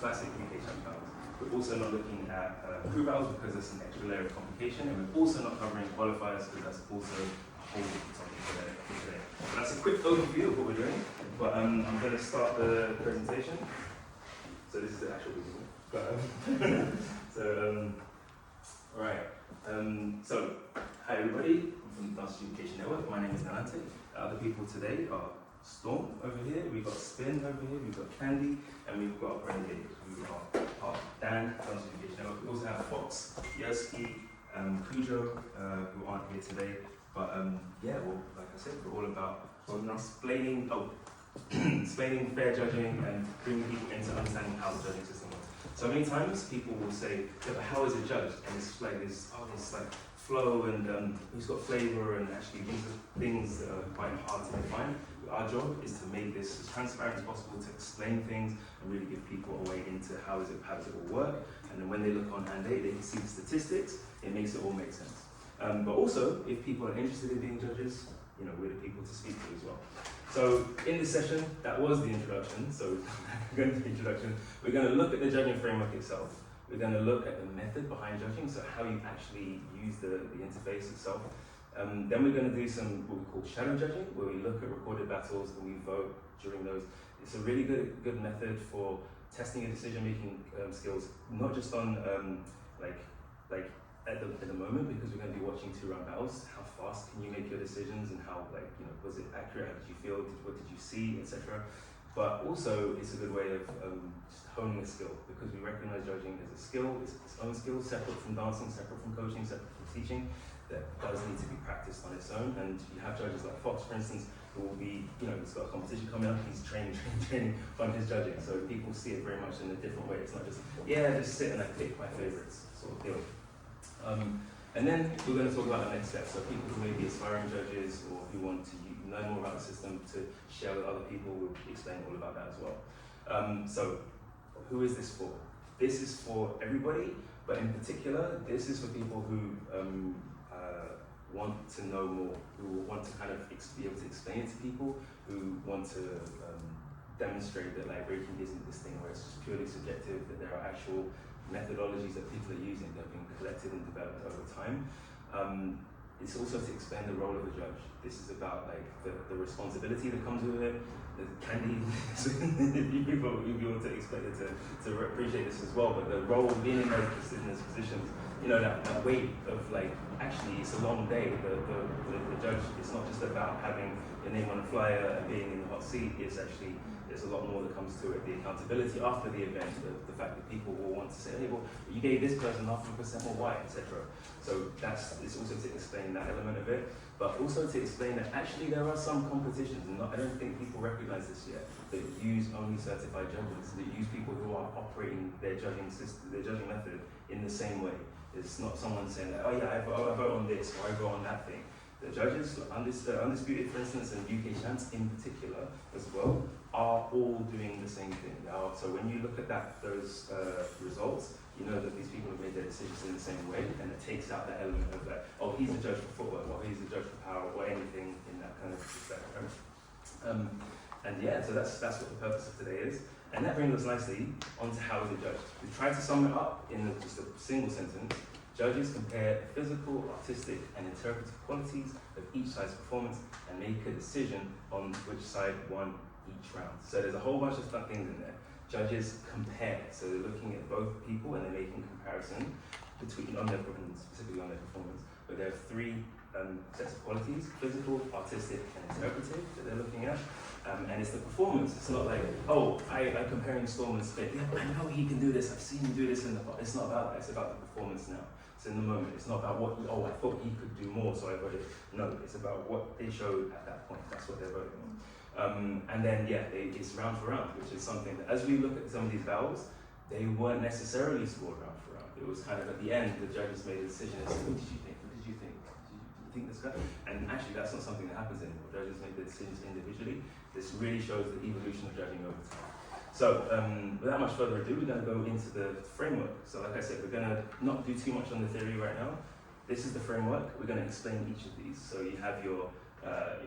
classic UK CHAMPS vowels. We're also not looking at crew vowels because there's an extra layer of complication, and we're also not covering qualifiers because that's also a whole different topic for today. But that's a quick overview of what we're doing, but I'm going to start the presentation. So this is the actual video. All right. So, hi everybody, I'm from the Adjudication Network. My name is Nalante. Other people today are Storm over here, we've got Spin over here, we've got Candy, and we've got Renegade, who are part of Dan, Adjudication Network. We also have Fox, Yersky, Cujo, who aren't here today. But yeah, well, like I said, we're all about explaining fair judging and bringing people into understanding how the judging system works. So many times people will say, yeah, but how is it judged? And it's like this, this like flow and who's got flavor, and actually these are things that are quite hard to define. Our job is to make this as transparent as possible, to explain things and really give people a way into how does it all work. And then when they look on hand eight, they can see the statistics. It makes it all make sense. But also, if people are interested in being judges, we're the people to speak to as well. So in this session, that was the introduction. So we're going to the introduction. We're going to look at the judging framework itself. We're going to look at the method behind judging, so how you actually use the interface itself. Then we're going to do some what we call shadow judging, where we look at recorded battles and we vote during those. It's a really good method for testing your decision-making skills, not just on like at the moment, because we're going to be watching 2-round battles. How fast can you make your decisions, and how was it accurate? How did you feel? What did you see, etc. But also, it's a good way of just honing a skill, because we recognize judging as a skill, it's its own skill, separate from dancing, separate from coaching, separate from teaching, that does need to be practiced on its own. And you have judges like Fox, for instance, who will be, he's got a competition coming up, he's training on his judging. So people see it very much in a different way. It's not just, just sit and I pick my favorites sort of deal. And then we're going to talk about the next step. So people who may be aspiring judges, or who want to learn more about the system to share with other people, we'll explain all about that as well. So who is this for? This is for everybody, but in particular, this is for people who want to know more, who want to kind of be able to explain it to people, who want to demonstrate that like breaking isn't this thing where it's just purely subjective, that there are actual methodologies that people are using that have been collected and developed over time. It's also to explain the role of a judge. This is about like the responsibility that comes with it, the candy, people will be able to expect it to appreciate this as well, but the role of being in those positions, that weight of like, actually it's a long day. The judge, it's not just about having your name on a flyer and being in the hot seat, it's actually, there's a lot more that comes to it. The accountability after the event, the fact that people will want to say, hey, well, you gave this person 0.5% more why, etc. So it's also to explain that element of it, but also to explain that actually there are some competitions, and I don't think people recognize this yet, that use only certified judges, that use people who are operating their judging system, their judging method in the same way. It's not someone saying that, I vote on this, or I vote on that thing. The judges, Undisputed, for instance, and UK CHAMPS in particular as well, are all doing the same thing. Now, so when you look at those results, you know that these people have made their decisions in the same way, and it takes out that element of that, oh, he's a judge for footwork, or he's a judge for power, or anything in that kind of respect. And yeah, so that's what the purpose of today is. And that brings us nicely onto how is it judged. We've tried to sum it up in just a single sentence. Judges compare the physical, artistic, and interpretive qualities of each side's performance and make a decision on which side won each round. So there's a whole bunch of things in there. Judges compare, so they're looking at both people and they're making comparison specifically on their performance. But there are 3 sets of qualities: physical, artistic, and interpretive that they're looking at. And it's the performance. It's not like, I'm comparing Storm and Spit. Yeah, I know he can do this. I've seen him do this in the past. It's not about that. It's about the performance now. It's in the moment. It's not about I thought he could do more, so I voted. No, it's about what they showed at that point. That's what they're voting on. And then, it's round for round, which is something that, as we look at some of these battles, they weren't necessarily scored round for round. It was kind of at the end, the judges made a decision and said, what did you think? What did you think? Did you think this guy? And actually, that's not something that happens anymore. Judges make the decisions individually. This really shows the evolution of judging over time. So, without much further ado, we're going to go into the framework. So, like I said, we're going to not do too much on the theory right now. This is the framework. We're going to explain each of these. So, you have your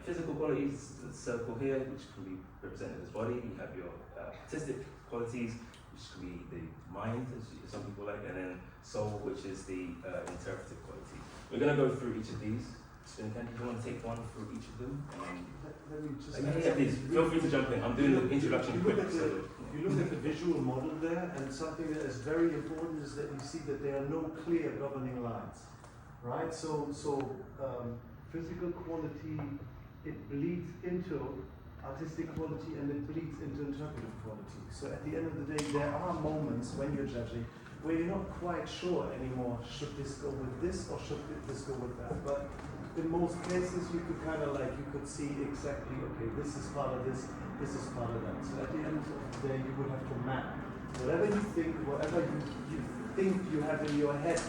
physical qualities, the circle here, which can be represented as body. You have your artistic qualities, which could be the mind, as some people like, and then soul, which is the interpretive quality. We're going to go through each of these. So, do you want to take one through each of them? Let me just please, feel free to jump in. I'm doing the introduction quick. You look at the visual model there, and something that is very important is that you see that there are no clear governing lines, right? So physical quality, it bleeds into artistic quality and it bleeds into interpretive quality. So at the end of the day, there are moments when you're judging where you're not quite sure anymore, should this go with this or should this go with that? But in most cases, you could kind of you could see exactly, okay, this is part of this is part of that. So at the end of the day, you would have to map whatever you think, whatever you think you have in your head,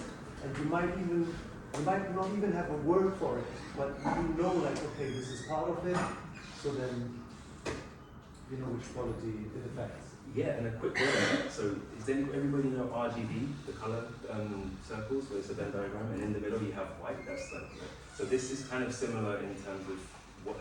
and you might not even have a word for it, but you know, okay, this is part of it, so then you know which quality it affects. Yeah, and a quick word on that. So, does everybody know RGB, the color circles, where it's a Venn diagram, and in the middle you have white? So this is kind of similar in terms of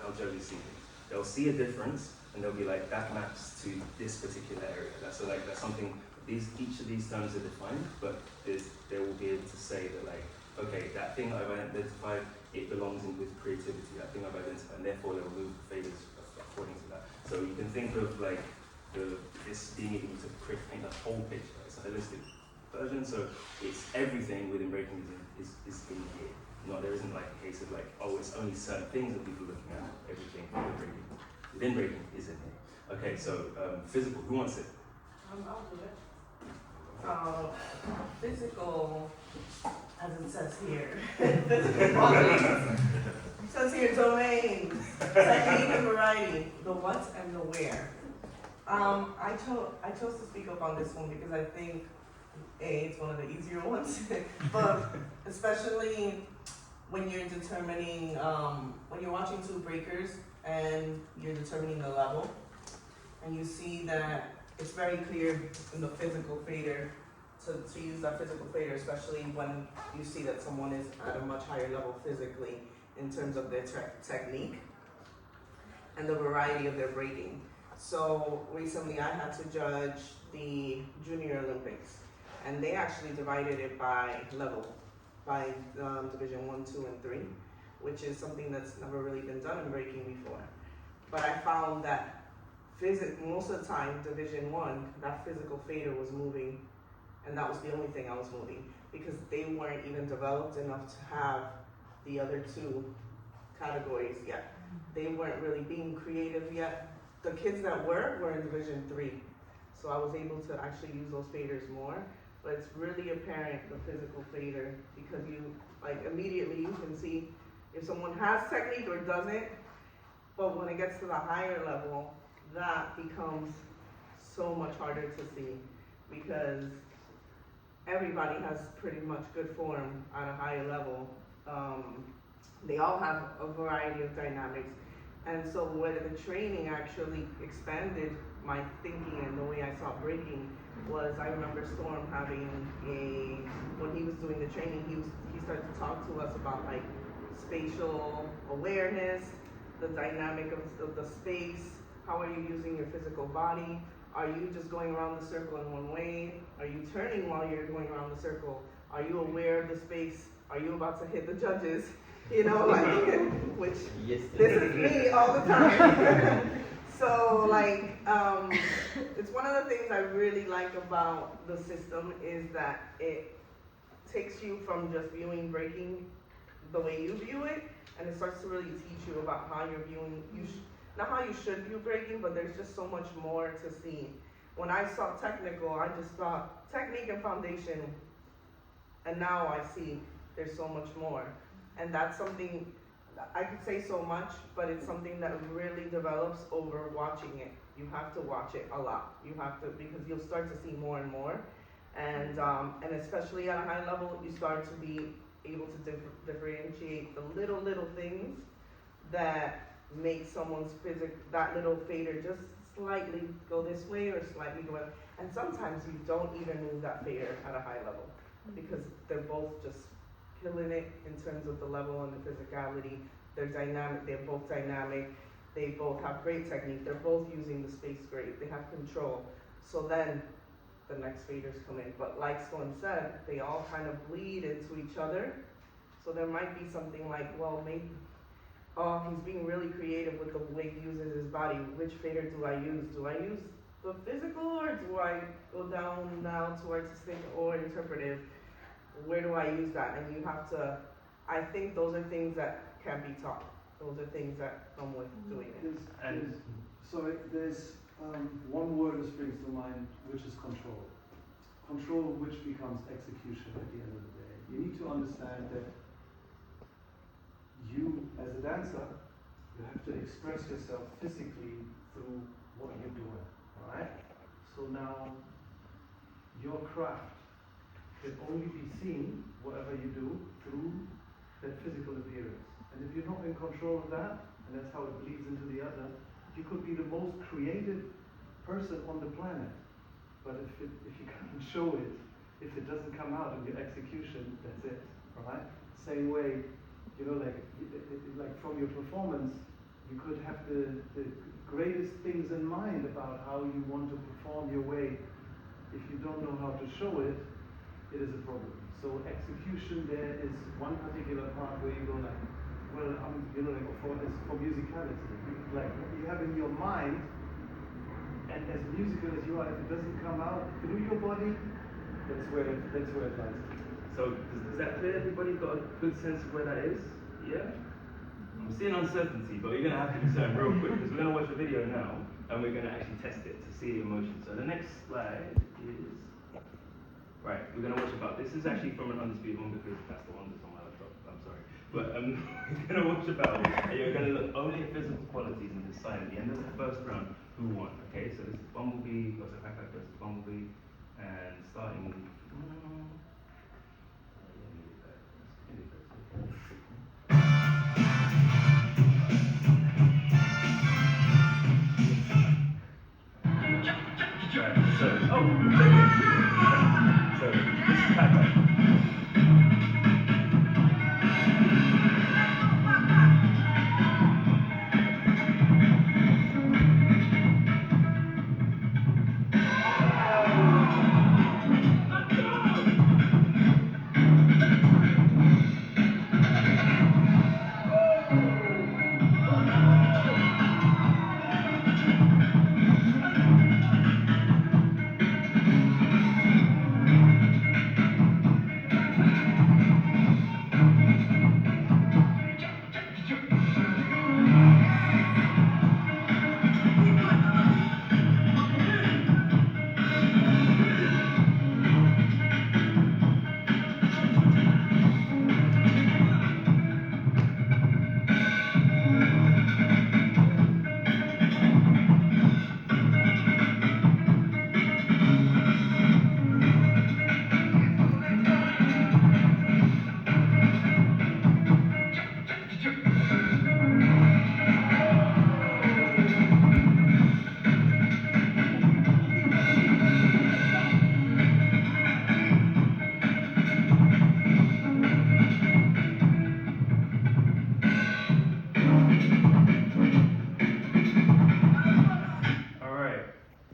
how judges see things. They'll see a difference, and they'll be like, that maps to this particular area. That's something. Each of these terms are defined, but they will be able to say that okay, that thing I've identified, it belongs in with creativity. That thing I've identified, and therefore they'll move favors according to that. So you can think of this being able to paint a whole picture. It's a holistic version, so it's everything within breaking is in here. There isn't a case of it's only certain things that people are looking at. Everything within breaking is in here. Okay, so physical. Who wants it? I'll do it. Physical, as it says here, physical qualities. It says here domains, technique and variety, the what and the where. I chose to speak up on this one because I think it's one of the easier ones, but especially when you're determining, when you're watching two breakers and you're determining the level, and you see that it's very clear in the physical fader to use that physical fader, especially when you see that someone is at a much higher level physically in terms of their technique and the variety of their breaking. So recently I had to judge the Junior Olympics, and they actually divided it by level, by Division 1, 2, and 3, which is something that's never really been done in breaking before. But I found that most of the time, Division 1, that physical fader was moving, and that was the only thing I was moving, because they weren't even developed enough to have the other two categories yet. They weren't really being creative yet. The kids that were in Division 3, so I was able to actually use those faders more. But it's really apparent, the physical fader, because you, immediately you can see if someone has technique or doesn't. But when it gets to the higher level, that becomes so much harder to see, because everybody has pretty much good form at a higher level. They all have a variety of dynamics. And so where the training actually expanded my thinking and the way I saw breaking was, I remember Storm having when he was doing the training, he started to talk to us about spatial awareness, the dynamic of the space. How are you using your physical body? Are you just going around the circle in one way? Are you turning while you're going around the circle? Are you aware of the space? Are you about to hit the judges? Which yes. This is me all the time. So it's one of the things I really like about the system is that it takes you from just viewing breaking the way you view it, and it starts to really teach you about how you're viewing, not how you should view breaking, but there's just so much more to see. When I saw technical, I just thought technique and foundation, and now I see there's so much more. And that's something, I could say so much, but it's something that really develops over watching it. You have to watch it a lot. You have to, because you'll start to see more and more. And especially at a high level, you start to be able to differentiate the little things that make someone's that little fader just slightly go this way or slightly go up. And sometimes you don't even move that fader at a high level, because they're both just killing it in terms of the level and the physicality. They're dynamic, they're both dynamic, they both have great technique, they're both using the space great, they have control. So then the next faders come in. But like Storm said, they all kind of bleed into each other. So there might be something like, well, maybe, oh, he's being really creative with the way he uses his body. Which fader do I use? Do I use the physical, or do I go down now to artistic or interpretive? Where do I use that? And you have to, I think those are things that can be taught. Those are things that come with doing it. There's one word that springs to mind, which is control. Control, which becomes execution at the end of the day. You need to understand that you, as a dancer, you have to express yourself physically through what you're doing, alright? So now, your craft can only be seen, whatever you do, through that physical appearance. And if you're not in control of that, and that's how it bleeds into the other, you could be the most creative person on the planet. But if you can't show it, if it doesn't come out in your execution, that's it, right? Same way, like from your performance, you could have the greatest things in mind about how you want to perform your way. If you don't know how to show it, it is a problem. So execution there is one particular part where you go like, well, for musicality, like what you have in your mind, and as musical as you are, if it doesn't come out through your body, that's where it lies. So is that clear? Everybody got a good sense of where that is? Yeah? I'm seeing uncertainty, but we're going to have to discern real quick because we're going to watch a video now and we're going to actually test it to see emotion. So the next slide is, right, we're going to watch about, this is actually from an Undisputed one because that's the one that's on my laptop, I'm sorry. But we're going to watch about, and you're going to look only at physical qualities and decide at the end of the first round who won. Okay, so this is Bumblebee, versus Bumblebee, and starting. So this is Pat.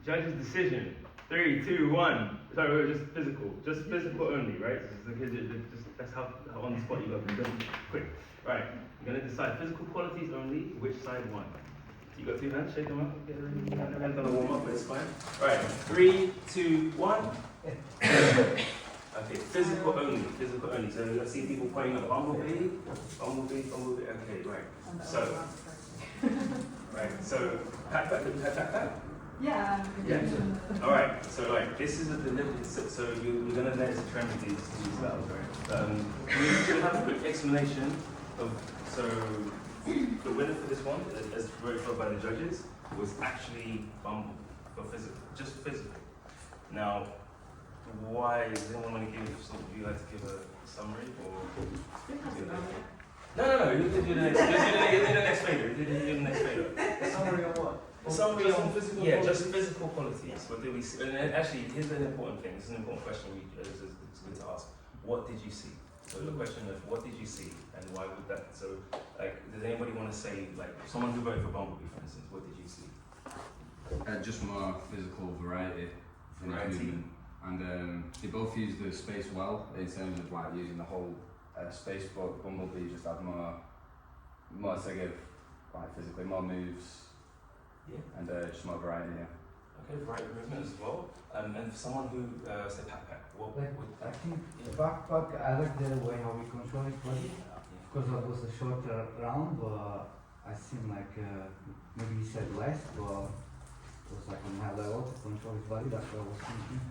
Judge's decision. 3, 2, 1. Sorry, just physical only, right? That's how on the spot you go. Quick. Right. You're gonna decide physical qualities only. Which side won? You got 2 hands. Shake them up. Get ready. Hands on the warm up, but it's fine. Right. 3, 2, 1. Okay. Physical only. So I see people pointing at Bumblebee. Okay. Right. So. Right. So. Pat. Yeah. All right. So this is a deliberate. So you're gonna let us trend these battles, right? We'll have a quick explanation of. So the winner for this one, as voted for by the judges, was actually Bumble for physical, just physical. Now, why? Does anyone want to give? Would you like to give a summary or? No. You do the next fader. Summary on what? Summary on physical. Yeah, just physical qualities. What did we see? And actually, here's an important thing. This is an important question. It's good to ask. What did you see? So the question of what did you see and why would that? So does anybody want to say someone who voted for Bumblebee, for instance? What did you see? Just more physical variety. Variety. and they both use the space well in terms of like using the whole space, but Bumblebee just had more to give, like physically, more moves, and just more variety. Yeah. Okay, variety of movement as well. And for someone who say backpack, what Like, would I think the backpack, I like the way how we control his body. Because that was a shorter round, but I seem like maybe he said less, but it was like on high level to control his body. That's what I was thinking.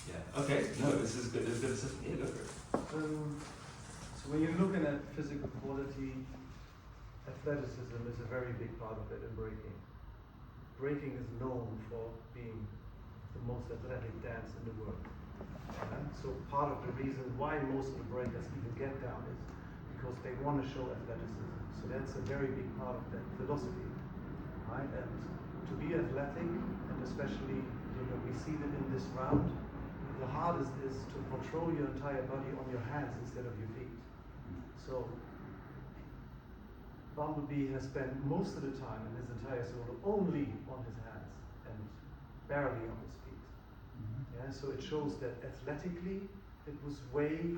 Yeah. Okay. No, this is good. This is good assessment. Yeah, go for it. So when you're looking at physical quality, athleticism is a very big part of it in breaking. Breaking is known for being the most athletic dance in the world. So part of the reason why most of the breakers even get down is because they want to show athleticism. So that's a very big part of that philosophy, right? And to be athletic, and especially, we see that in this round, the hardest is to control your entire body on your hands instead of your feet. So Bumblebee has spent most of the time in his entire solo only on his hands and barely on his feet. Yeah, so it shows that athletically it was way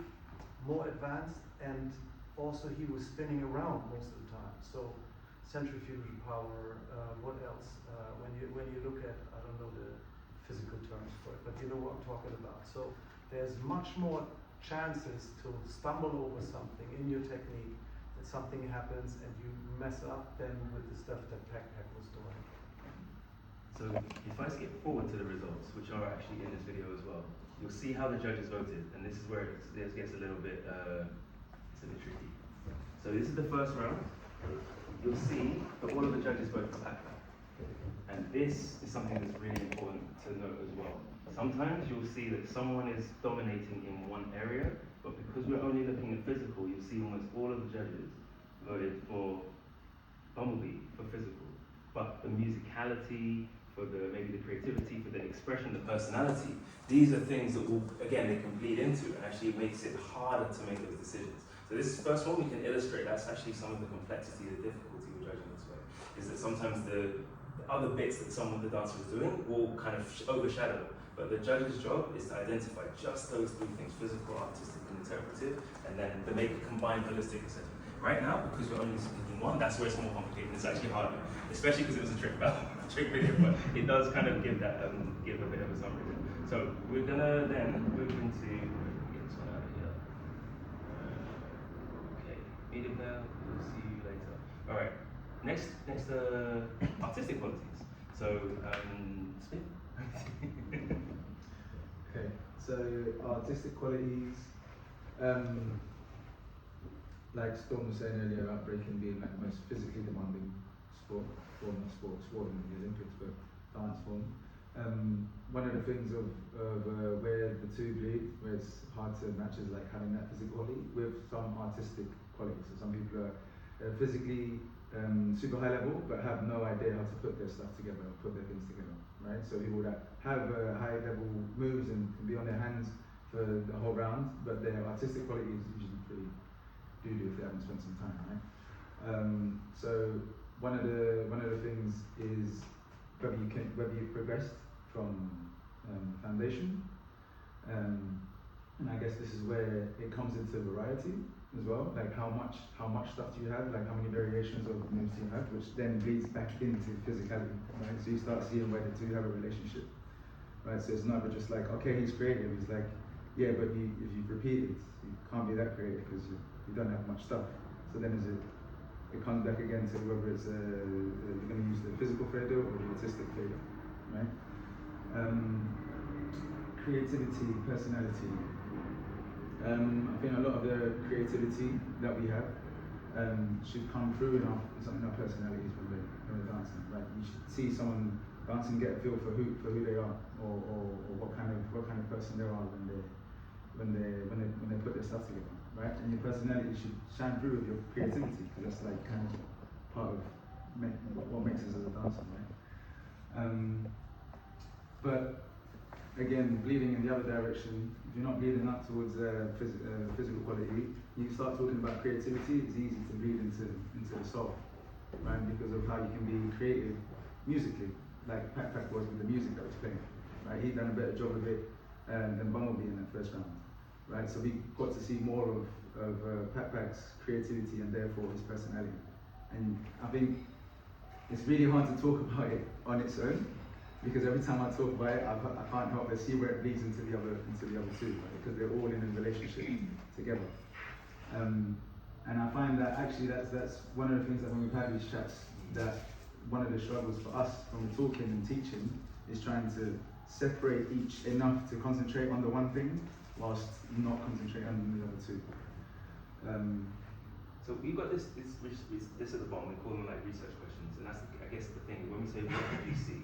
more advanced, and also he was spinning around most of the time. So centrifugal power, what else? When you look at, I don't know the physical terms for it, but you know what I'm talking about. So there's much more chances to stumble over something in your technique, that something happens and you mess up, than with the stuff that Pac was doing. So if I skip forward to the results, which are actually in this video as well, you'll see how the judges voted, and this is where it gets a little bit, it's a bit tricky. So this is the first round. You'll see that all of the judges vote for backpack. And this is something that's really important to note as well. Sometimes you'll see that someone is dominating in one area, but because we're only looking at physical, you'll see almost all of the judges voted for Bumblebee for physical. But the musicality, for maybe the creativity, for the expression, the personality, these are things that will, again, they can bleed into, and actually it makes it harder to make those decisions. So this first one we can illustrate, that's actually some of the complexity, the difficulty with judging this way, is that sometimes the other bits that some of the dancer is doing will kind of overshadow, but the judge's job is to identify just those three things: physical, artistic, and interpretive, and then to make a combined holistic assessment. Right now, because we're only speaking one, that's where it's more complicated. It's actually harder, especially because it was a trick video, but it does kind of give that give a bit of a summary. So we're gonna then move into get this one out of here. Okay, medium now. We'll see you later. All right. Next, artistic qualities. So, spin. Okay, so artistic qualities, like Storm was saying earlier about breaking being like the most physically demanding sport in the Olympics, but dance form. One of the things of where the two bleed, where it's hard to match, is like having that physicality with some artistic qualities. So some people are physically super high level, but have no idea how to put their stuff together, or put their things together, right? So people that have high level moves and can be on their hands for the whole round, but their artistic quality is usually pretty doo-doo if they haven't spent some time, right? So one of the things is whether you've progressed from foundation, and I guess this is where it comes into variety as well, like how much stuff do you have, like how many variations of moves do you have, which then bleeds back into physicality, right? So you start seeing where the two have a relationship, right? So it's not just like, okay, he's creative, he's like, yeah, but if you repeat it, you can't be that creative because you don't have much stuff. So then it comes back again to whether it's you're going to use the physical failure or the artistic failure, right? Creativity, personality. I think a lot of the creativity that we have should come through in our personalities when we're dancing. Like you should see someone dancing, get a feel for who they are, or what kind of person they are when they put their stuff together, right? And your personality should shine through with your creativity, because that's like kind of part of what makes us as a dancer, right? But again, bleeding in the other direction, if you're not bleeding up towards physical quality, you start talking about creativity, it's easy to bleed into the soul, right? Because of how you can be creative musically, like Pac was with the music that was playing, right? He done a better job of it than Bumblebee in that first round, right? So we got to see more of Pat-Pat's creativity and therefore his personality. And I think it's really hard to talk about it on its own, because every time I talk about it, I can't help but see where it bleeds into the other two, right? Because they're all in a relationship together. And I find that actually that's one of the things that when we've had these chats, that one of the struggles for us when we're talking and teaching is trying to separate each enough to concentrate on the one thing whilst not concentrate on the other two. So we've got this at the bottom, we call them like research questions, and that's I guess the thing. When we say what did you see,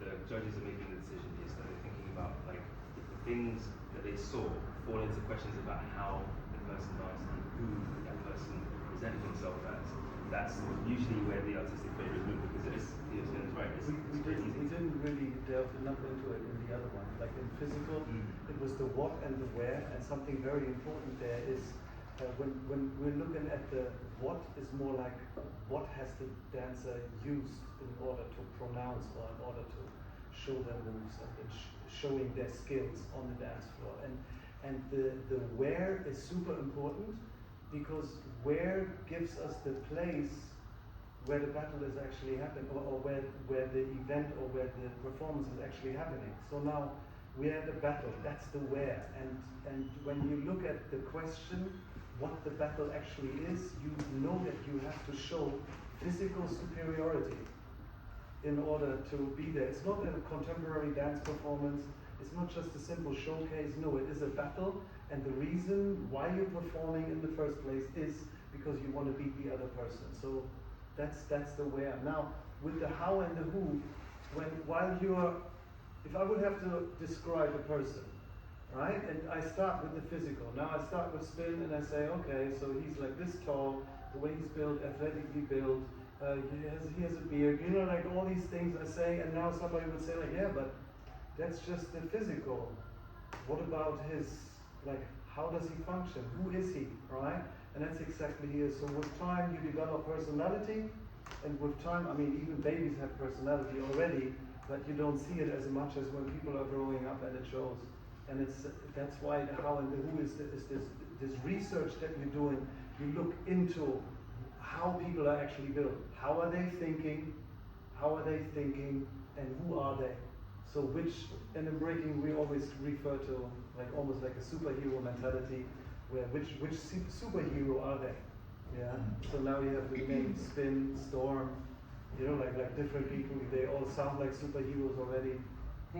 the judges are making the decision here, so they're thinking about like if the things that they saw fall into questions about how the person danced and who that person presented himself as. That's usually where the artistic favour is moved, because it is right. We didn't really delve enough into it in the other one. Like in physical, it was the what and the where, and something very important there is when we're looking at the what is more like what has the dancer used in order to pronounce or in order to show their moves and showing their skills on the dance floor. And the where is super important, because where gives us the place where the battle is actually happening, or where the event or where the performance is actually happening. So now we're at a battle, that's the where. And when you look at the question, what the battle actually is, you know that you have to show physical superiority in order to be there. It's not a contemporary dance performance, it's not just a simple showcase, no, it is a battle, and the reason why you're performing in the first place is because you want to beat the other person. So that's the where. Now, with the how and the who, if I would have to describe a person, right? And I start with the physical. Now I start with spin and I say, okay, so he's like this tall, the way he's built, athletically built, he has a beard, you know, like all these things I say, and now somebody would say like, yeah, but that's just the physical. What about his, like, how does he function? Who is he, right? And that's exactly here. So with time you develop personality, and with time, I mean, even babies have personality already, but you don't see it as much as when people are growing up and it shows. And that's why the how and the who is this research that you're doing. You look into how people are actually built. How are they thinking? And who are they? So and in breaking we always refer to like almost like a superhero mentality, where which superhero are they? Yeah. So now you have the name Spin, Storm, you know, like different people. They all sound like superheroes already. I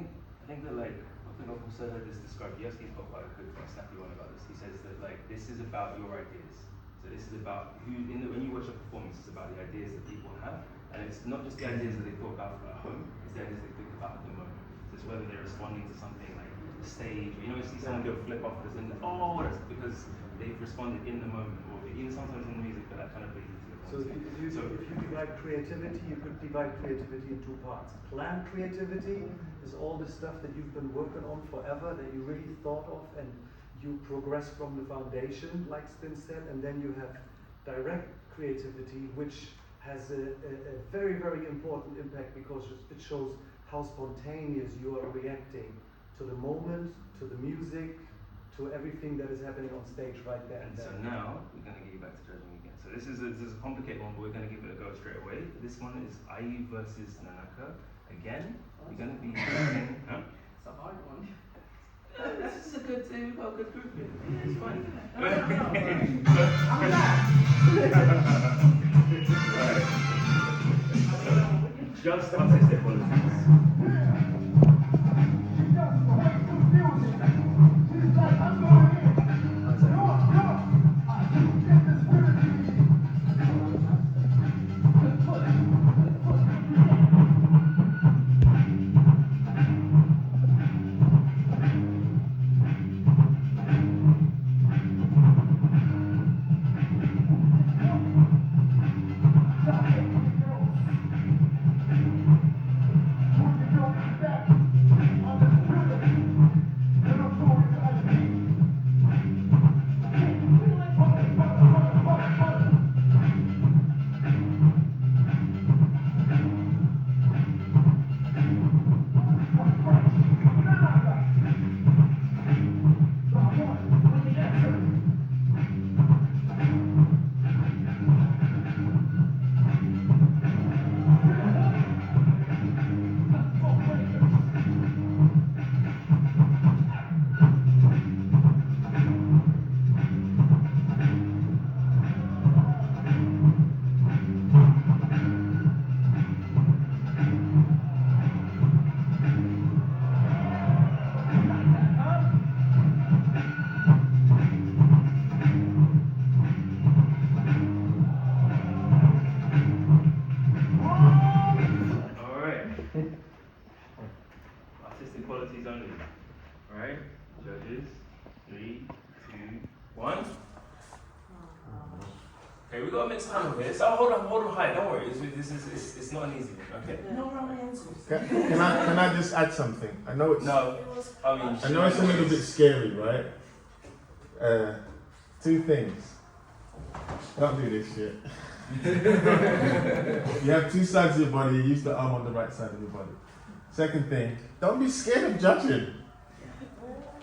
think that like I think I've also heard this described. Yaski's got quite a good snappy one about this. He says that like this is about your ideas. So this is about when you watch a performance, it's about the ideas that people have, and it's not just the ideas that they thought about at home. It's the ideas they think about at the moment. So it's whether they're responding to something like the stage. You know, you see someone go flip off this and that's because they've responded in the moment, or even sometimes in the music, but that kind of leads into the So if you divide creativity, you could divide creativity in two parts. Planned creativity is all the stuff that you've been working on forever, that you really thought of, and you progress from the foundation, like Spin said, and then you have direct creativity, which has a very, very important impact, because it shows how spontaneous you are reacting to the moment, to the music, to everything that is happening on stage right there. And so now we're going to get you back to judging again. So this is a complicated one, but we're going to give it a go straight away. This one is IU versus Nanaka. Again, you're going to be judging. Huh? It's a hard one. This is a good thing. We've got a good group here. Yeah, it's fine. I'm back. Just artistic qualities. artistic qualities only. Alright, judges, 3, 2, 1. Okay, we gotta make time of this. Oh, hold on, hi, don't worry. It's not an easy one, okay? No wrong answers. Can I just add something? I know it's No, I mean, I know it's a little bit scary, right? 2 things. Don't do this shit. You have 2 sides of your body, use the arm on the right side of your body. Second thing, don't be scared of judging.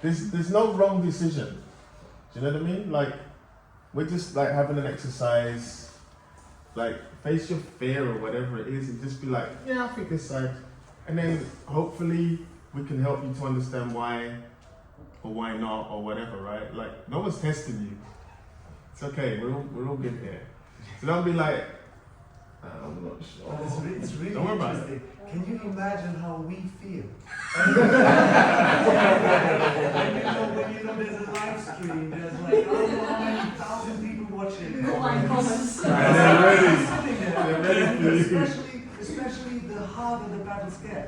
There's no wrong decision. Do you know what I mean? Like, we're just like having an exercise, like face your fear or whatever it is and just be like, yeah, I think this side. And then hopefully we can help you to understand why or why not or whatever, right? Like, no one's testing you. It's okay, we're all good here. So don't be like, I'm not sure. It's really Don't worry about interesting. Can you imagine how we feel? when you know there's a live stream, there's like, oh, how many thousand people watching. And they're ready. They're ready for you. Especially the harder the battles get.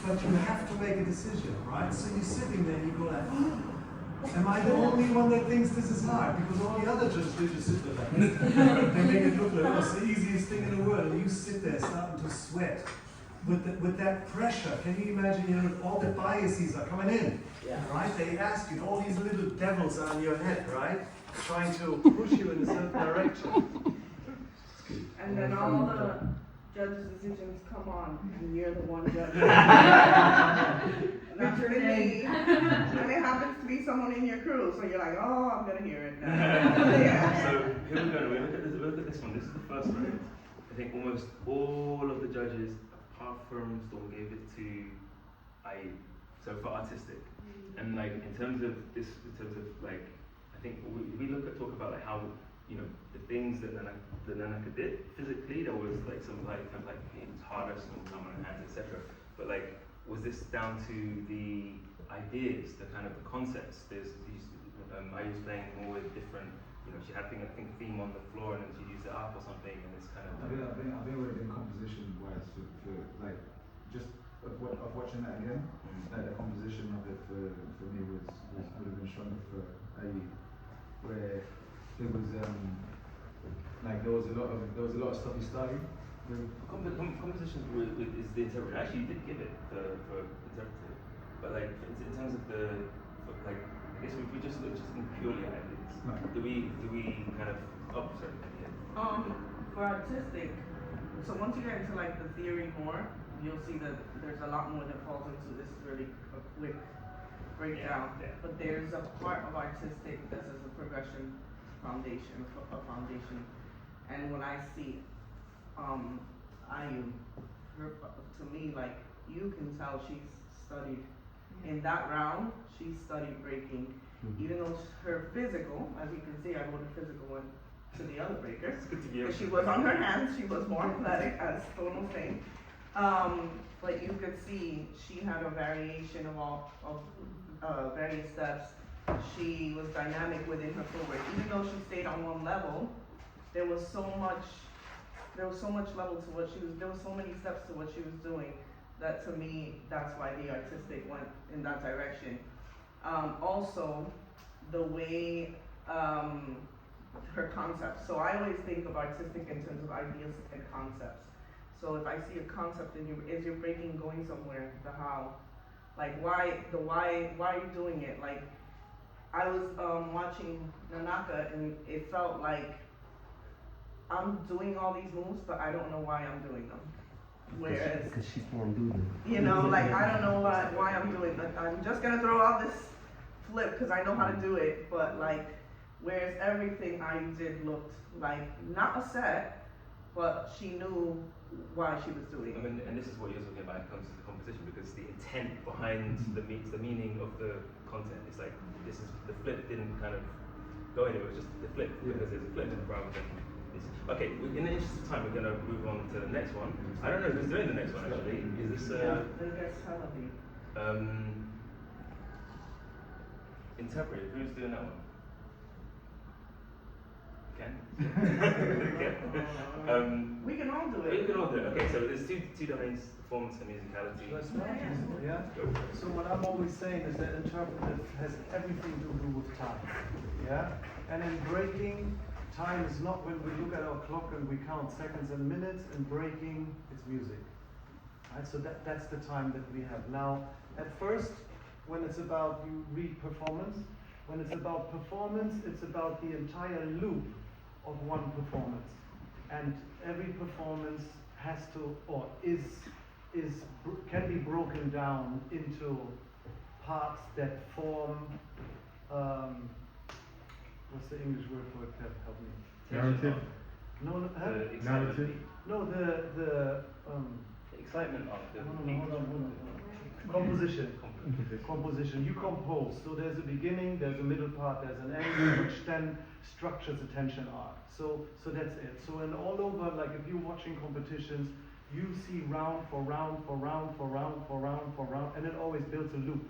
But you have to make a decision, right? So you're sitting there and you go like, oh, am I the only one that thinks this is hard? Because all the other judges, they just sit there like, they make it look like, oh, it's the easiest thing in the world. And you sit there starting to sweat with that pressure. Can you imagine, you know, all the biases are coming in, right? They ask you, all these little devils are in your head, right? Trying to push you in a certain direction. And then all the judges' decisions come on, and you're the one judge. Not for me. And it happens to be someone in your crew, so you're like, oh, I'm gonna hear it now. Yeah. So here we go. We look at this one. This is the first round. I think almost all of the judges, apart from Storm, gave it to IE. So for artistic, and like in terms of like, I think we talk about like how, you know, the things that Nanaka did physically. There was like some like kind of like it was harder, some time on her hands, etc. But like, was this down to the ideas, the kind of the concepts? There's these. I was playing more with different. You know, she had I think theme on the floor, and then she used it up or something, and it's kind of. I think it would have been composition wise for like just of watching that again. Like the composition of it for me would have been stronger for IE, where it was like there was a lot of stuff he started. Composition is the interpreter. Actually, you did give it for interpreter, but like in terms of like, I guess if we just look purely at ideas, do we kind of sorry. Yeah. For artistic, so once you get into like the theory more, you'll see that there's a lot more that falls into this really a quick breakdown. Yeah. But there's a part of artistic that is a progression foundation, and when I see to me, like, you can tell she's studied in that round. She studied breaking, even though her physical, as you can see, I wrote a physical one to the other breakers. It's good to hear. She was on her hands. She was more athletic, as Stone was saying. But you could see she had a variation of various steps. She was dynamic within her footwork. Even though she stayed on one level, there was so much level to what she was. There was so many steps to what she was doing that, to me, that's why the artistic went in that direction. Also, the way her concepts. So I always think of artistic in terms of ideas and concepts. So if I see a concept in you, is your breaking going somewhere? The how, like why are you doing it? Like, I was watching Nanaka, and it felt like I'm doing all these moves, but I don't know why I'm doing them. Whereas, because she can't do them. you know, like, I don't know why I'm doing it. I'm just gonna throw out this flip because I know how to do it, but like, whereas everything I did looked like not a set, but she knew why she was doing it. I mean, and this is what you're talking about when it comes to the composition, because the intent behind the meaning of the content is like, this is the flip didn't kind of go anywhere, it was just the flip, because there's a flip rather than this. Okay, in the interest of time, we're going to move on to the next one. I don't know who's doing the next one actually. Is this interpreter? Who's doing that one? Can? Can? We can all do You it. can all do it. Okay, so there's two domains: performance and musicality. That's right. Yeah. Go for it. So what I'm always saying is that interpretive has everything to do with time. Yeah. And in breaking, time is not when we look at our clock and we count seconds and minutes. In breaking, it's music. Right. So that's the time that we have now. At first, when it's about you read performance, when it's about performance, it's about the entire loop of one performance, and every performance has to or can be broken down into parts that form. What's the English word for it? Help me. Narrative. No, huh? The excitement. Narrative. No, The excitement of the hold on. Composition. Composition. You compose. So there's a beginning, there's a middle part, there's an end, which then structures a tension arc. So that's it. So in all over, like if you're watching competitions, you see round for round for round for round for round for round, and it always builds a loop.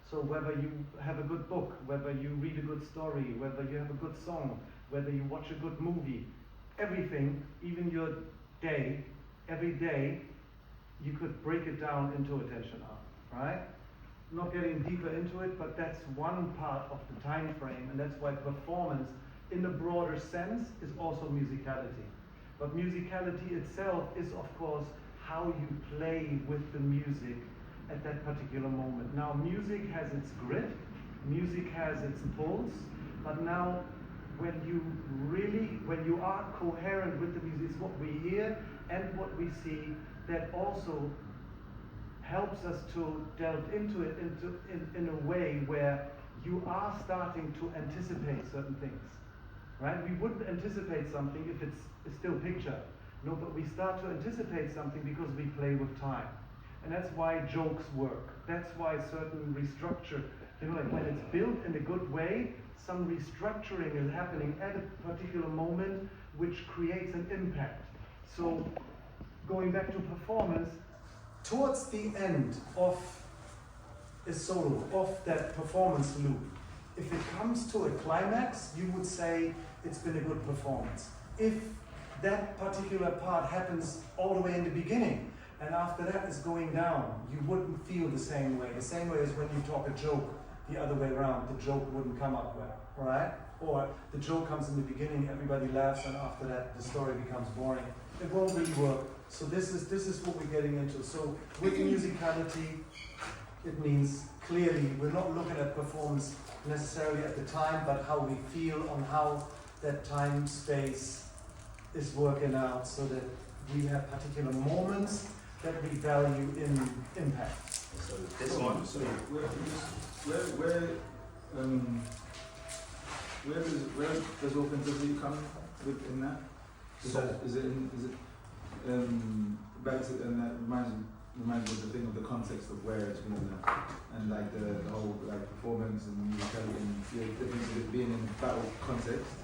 So whether you have a good book, whether you read a good story, whether you have a good song, whether you watch a good movie, everything, even your day, every day, you could break it down into a tension arc, right? Not getting deeper into it, but that's one part of the time frame, and that's why performance, in the broader sense, is also musicality. But musicality itself is, of course, how you play with the music at that particular moment. Now, music has its grit, music has its pulse, but now, when you are coherent with the music, it's what we hear and what we see that also helps us to delve into it in a way where you are starting to anticipate certain things, right? We wouldn't anticipate something if it's still picture. No, but we start to anticipate something because we play with time. And that's why jokes work. That's why certain restructure, like when it's built in a good way, some restructuring is happening at a particular moment which creates an impact. So going back to performance, towards the end of a solo, of that performance loop, if it comes to a climax, you would say it's been a good performance. If that particular part happens all the way in the beginning, and after that is going down, you wouldn't feel the same way. The same way as when you talk a joke the other way around, the joke wouldn't come up well, right? Or the joke comes in the beginning, everybody laughs, and after that the story becomes boring. It won't really work. So this is what we're getting into. So with musicality, it means clearly we're not looking at performance necessarily at the time, but how we feel on how that time space is working out, so that we have particular moments that we value in impact. So this one. So where does authenticity come within that? Is it back to, and that reminds me of the thing of the context of where it's been and like the whole like performance and musicality and the difference of it being in a battle context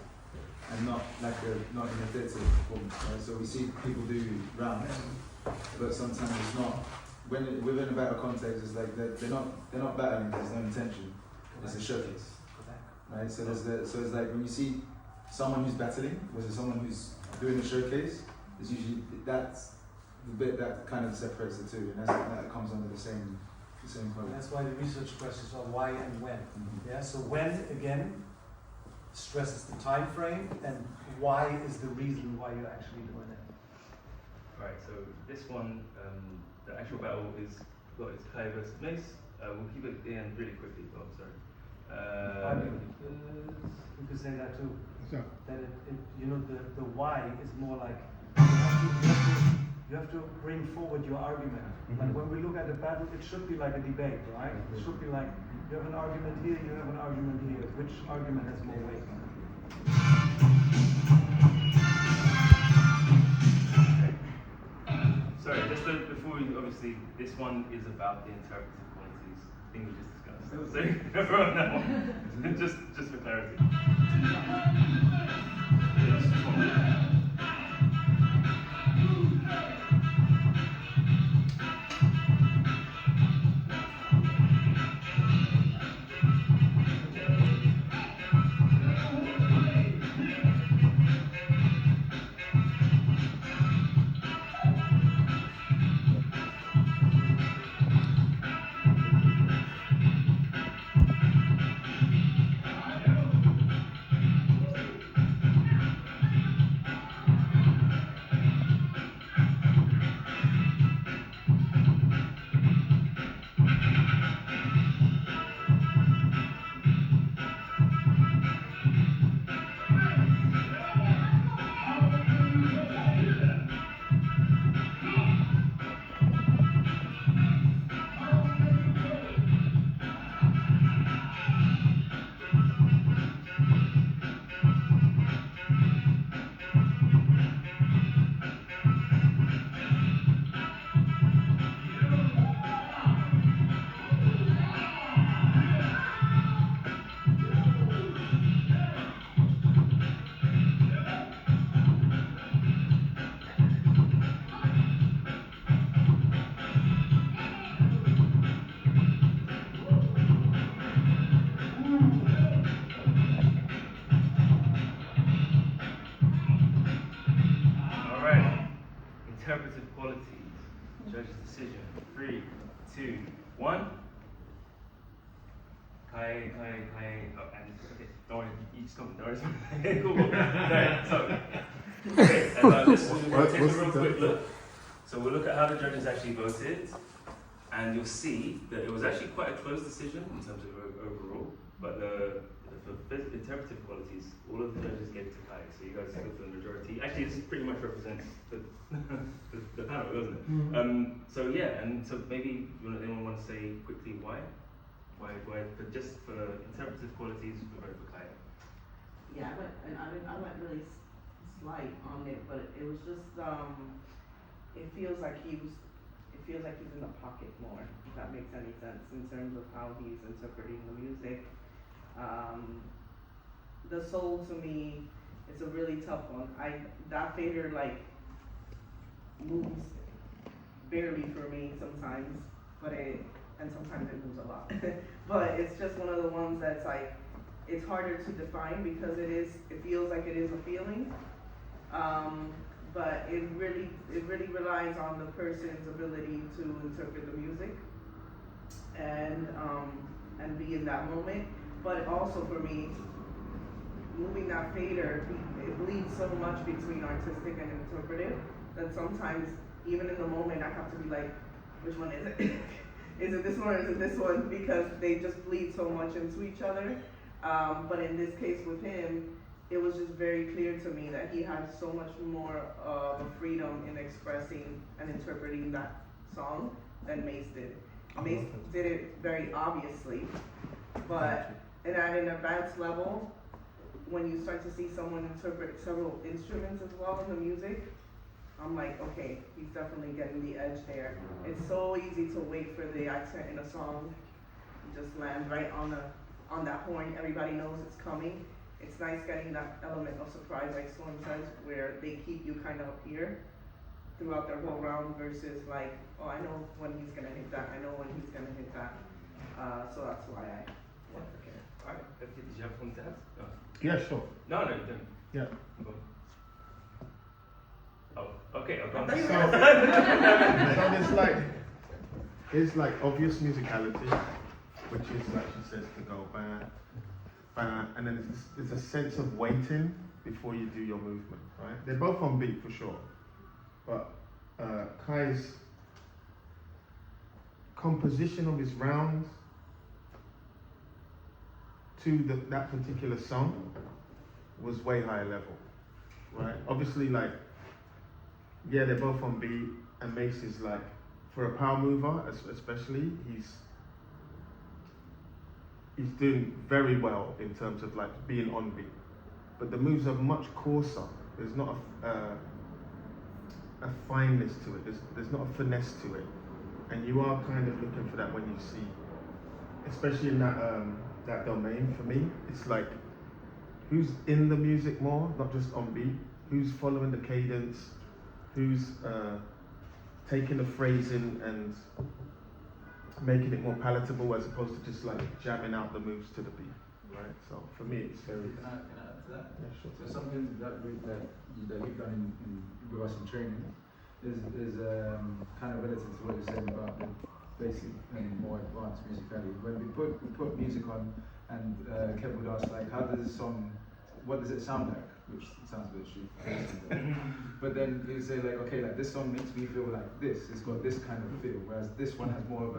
and not like not in a dead set performance, right? So we see people do rounds, but sometimes it's not. When within a battle context, it's like they're not battling. There's no intention. It's a showcase, right? So so it's like when you see someone who's battling versus someone who's doing a showcase, it's usually that's the bit that kind of separates the two, and that comes under the same point. That's why the research questions are why and when. Mm-hmm. Yeah. So when again stresses the time frame, and why is the reason why you're actually doing it. Right. So this one, the actual battle is got its Clay versus Mace. We'll keep it in really quickly. Oh, sorry. You could say that too. Sure. That the why is more like you have to bring forward your argument. Like when we look at a battle, it should be like a debate, right? It should be like you have an argument here, you have an argument here. Which argument has more weight? Sorry, just before we, obviously, this one is about the interpretive qualities, thing we just discussed. So, everyone that one, just for clarity. decision. 3, 2, 1. Kai. Oh, and okay, don't worry, you just come. Don't worry. Cool. Right, so, okay, we'll take a real quick look. So we'll look at how the judges actually voted, and you'll see that it was actually quite a close decision in terms of overall, but for interpretive qualities, all of the judges gave it to Kai, so you guys go for the majority. Actually, this pretty much represents the panel, doesn't it? Mm-hmm. So yeah, and so maybe anyone want to say quickly why? Why just for interpretive qualities, we voted for Kai. Yeah, I went really slight on it, but it was just it feels like he's in the pocket more, if that makes any sense, in terms of how he's interpreting the music. The soul to me is a really tough one. That fader moves barely for me sometimes, and sometimes it moves a lot. But it's just one of the ones that's it's harder to define because it feels like it is a feeling. But it really relies on the person's ability to interpret the music and be in that moment. But also for me, moving that fader, it bleeds so much between artistic and interpretive that sometimes, even in the moment, I have to be like, which one is it? Is it this one or is it this one? Because they just bleed so much into each other. But in this case with him, it was just very clear to me that he had so much more of a freedom in expressing and interpreting that song than Mace did. Mace did it very obviously, but at an advanced level, when you start to see someone interpret several instruments as well in the music, I'm like, okay, he's definitely getting the edge there. It's so easy to wait for the accent in a song. You just land right on that horn. Everybody knows it's coming. It's nice getting that element of surprise, like Storm says, where they keep you kind of up here throughout their whole round versus like, oh, I know when he's gonna hit that. I know when he's gonna hit that. So that's why I. Okay. All right. Did you have something to add? No. Yeah, sure. No, you didn't. Yeah. Go. Oh, okay. I'll go on. So there's like obvious musicality, which is like she says to go bang, bang, and then there's a sense of waiting before you do your movement, right? They're both on beat for sure, but Kai's composition of his rounds to that particular song was way higher level, right? Obviously, like, yeah, they're both on beat, and Mace is like, for a power mover, especially, he's doing very well in terms of like being on beat. But the moves are much coarser. There's not a fineness to it. There's not a finesse to it, and you are kind of looking for that when you see, especially in that domain. For me, it's like, who's in the music more, not just on beat. Who's following the cadence? Who's taking the phrasing and making it more palatable as opposed to just like jamming out the moves to the beat, right? So for me, it's very. Can I add to that? Yeah, sure. So something that you've done with us in training is kind of relative to what you're saying about the basic and more advanced musicality. When we put music on, and Kev would ask like, how does this song, what does it sound like? Which sounds a bit stupid. But then you say like, okay, like this song makes me feel like this. It's got this kind of feel, whereas this one has more of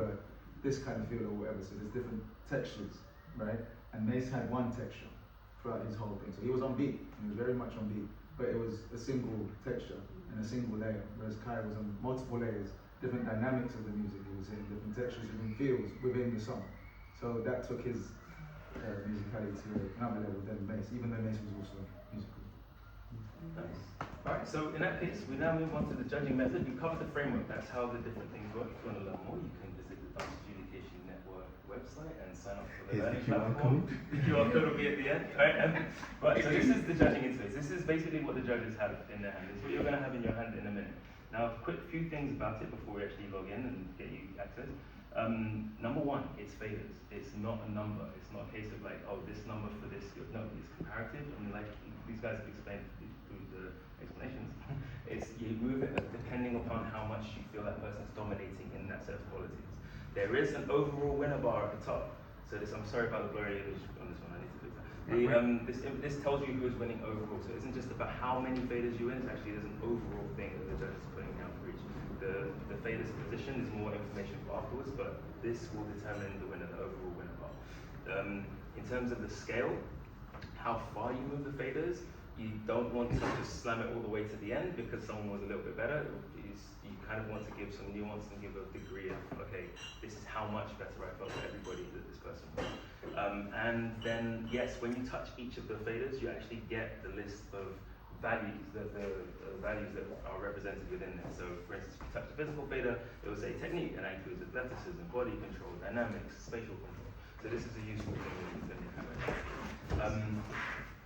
this kind of feel or whatever. So there's different textures, right? And Mace had one texture throughout his whole thing. So he was on beat. He was very much on beat, but it was a single texture and a single layer. Whereas Kai was on multiple layers, different dynamics of the music. He was saying different textures, different feels within the song. So that took his musicality to another level than Mace, even though Mace was also musical. Nice. Alright, so in that case, we now move on to the judging method. We covered the framework, that's how the different things work. If you want to learn more, you can visit the Dance Adjudication Network website and sign up for the learning platform. The QR code will be at the end. Right, so this is the judging interface. This is basically what the judges have in their hand. It's what you're going to have in your hand in a minute. Now, a quick few things about it before we actually log in and get you access. Number one, it's faders. It's not a number. It's not a case of like, oh, this number for this. No, it's comparative. I mean, like these guys have explained conclude the explanations. It's you move it depending upon how much you feel that person's dominating in that set of qualities. There is an overall winner bar at the top. So this, I'm sorry about the blurry image on this one. I need to fix that. This tells you who is winning overall. So it isn't just about how many faders you win. It's actually there's an overall thing that the judge is putting down for each. The fader's position is more information for afterwards, but this will determine the winner, the overall winner bar. In terms of the scale, how far you move the faders, you don't want to just slam it all the way to the end because someone was a little bit better. You kind of want to give some nuance and give a degree of, okay, this is how much better I felt for everybody that this person was. And then, yes, when you touch each of the faders, you actually get the list of values, the values that are represented within it. So, for instance, if you touch the physical fader, it will say technique, and that includes athleticism, body control, dynamics, spatial control. So this is a useful thing that you have.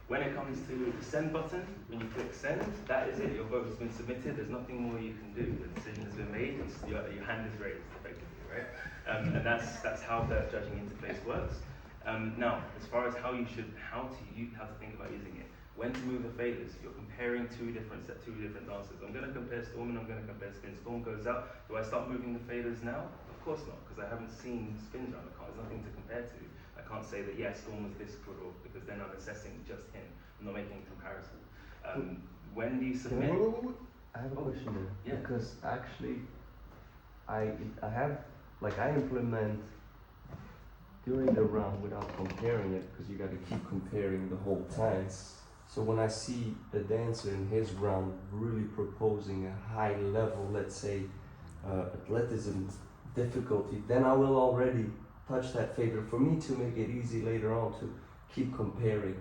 When it comes to the send button, when you click send, that is it. Your vote has been submitted. There's nothing more you can do. The decision has been made. Your hand is raised, effectively, right? And that's how the judging interface works. Now, as far as how to think about using it, when to move the faders, you're comparing two different dances. I'm going to compare Storm and I'm going to compare Spin. Storm goes out. Do I start moving the faders now? Of course not, because I haven't seen Spins round the car. There's nothing to compare to. I can't say that, yes, Storm was this good, or because then I'm assessing just him. I'm not making a comparison. When do you submit? Wait. I have a question there. Yeah. Because actually, I implement during the round without comparing it, because you got to keep comparing the whole time. So when I see a dancer in his round really proposing a high level, let's say, athleticism difficulty, then I will already touch that fader for me to make it easy later on to keep comparing.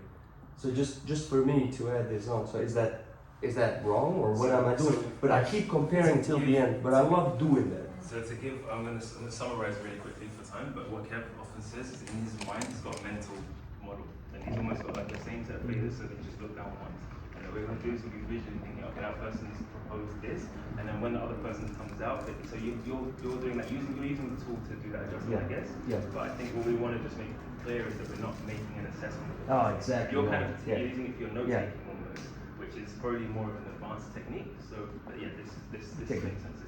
So just for me to add this on. So is that wrong, or what am I doing? But I keep comparing till the end. But I love doing that. So to give, I'm going to summarize really quickly for time. But what Kev often says is in his mind he's got a mental model, and he's almost got like the same set of faders, so they just look down once. And what we're going to do is we'll be visually thinking, okay, that person's proposed this, and then when the other person comes out, so you're doing that, you're using the tool to do that adjustment, I guess. Yeah. But I think what we want to just make clear is that we're not making an assessment. Oh, exactly. You're kind of Yeah. using it for your note taking almost, which is probably more of an advanced technique. So, but yeah, this makes sense.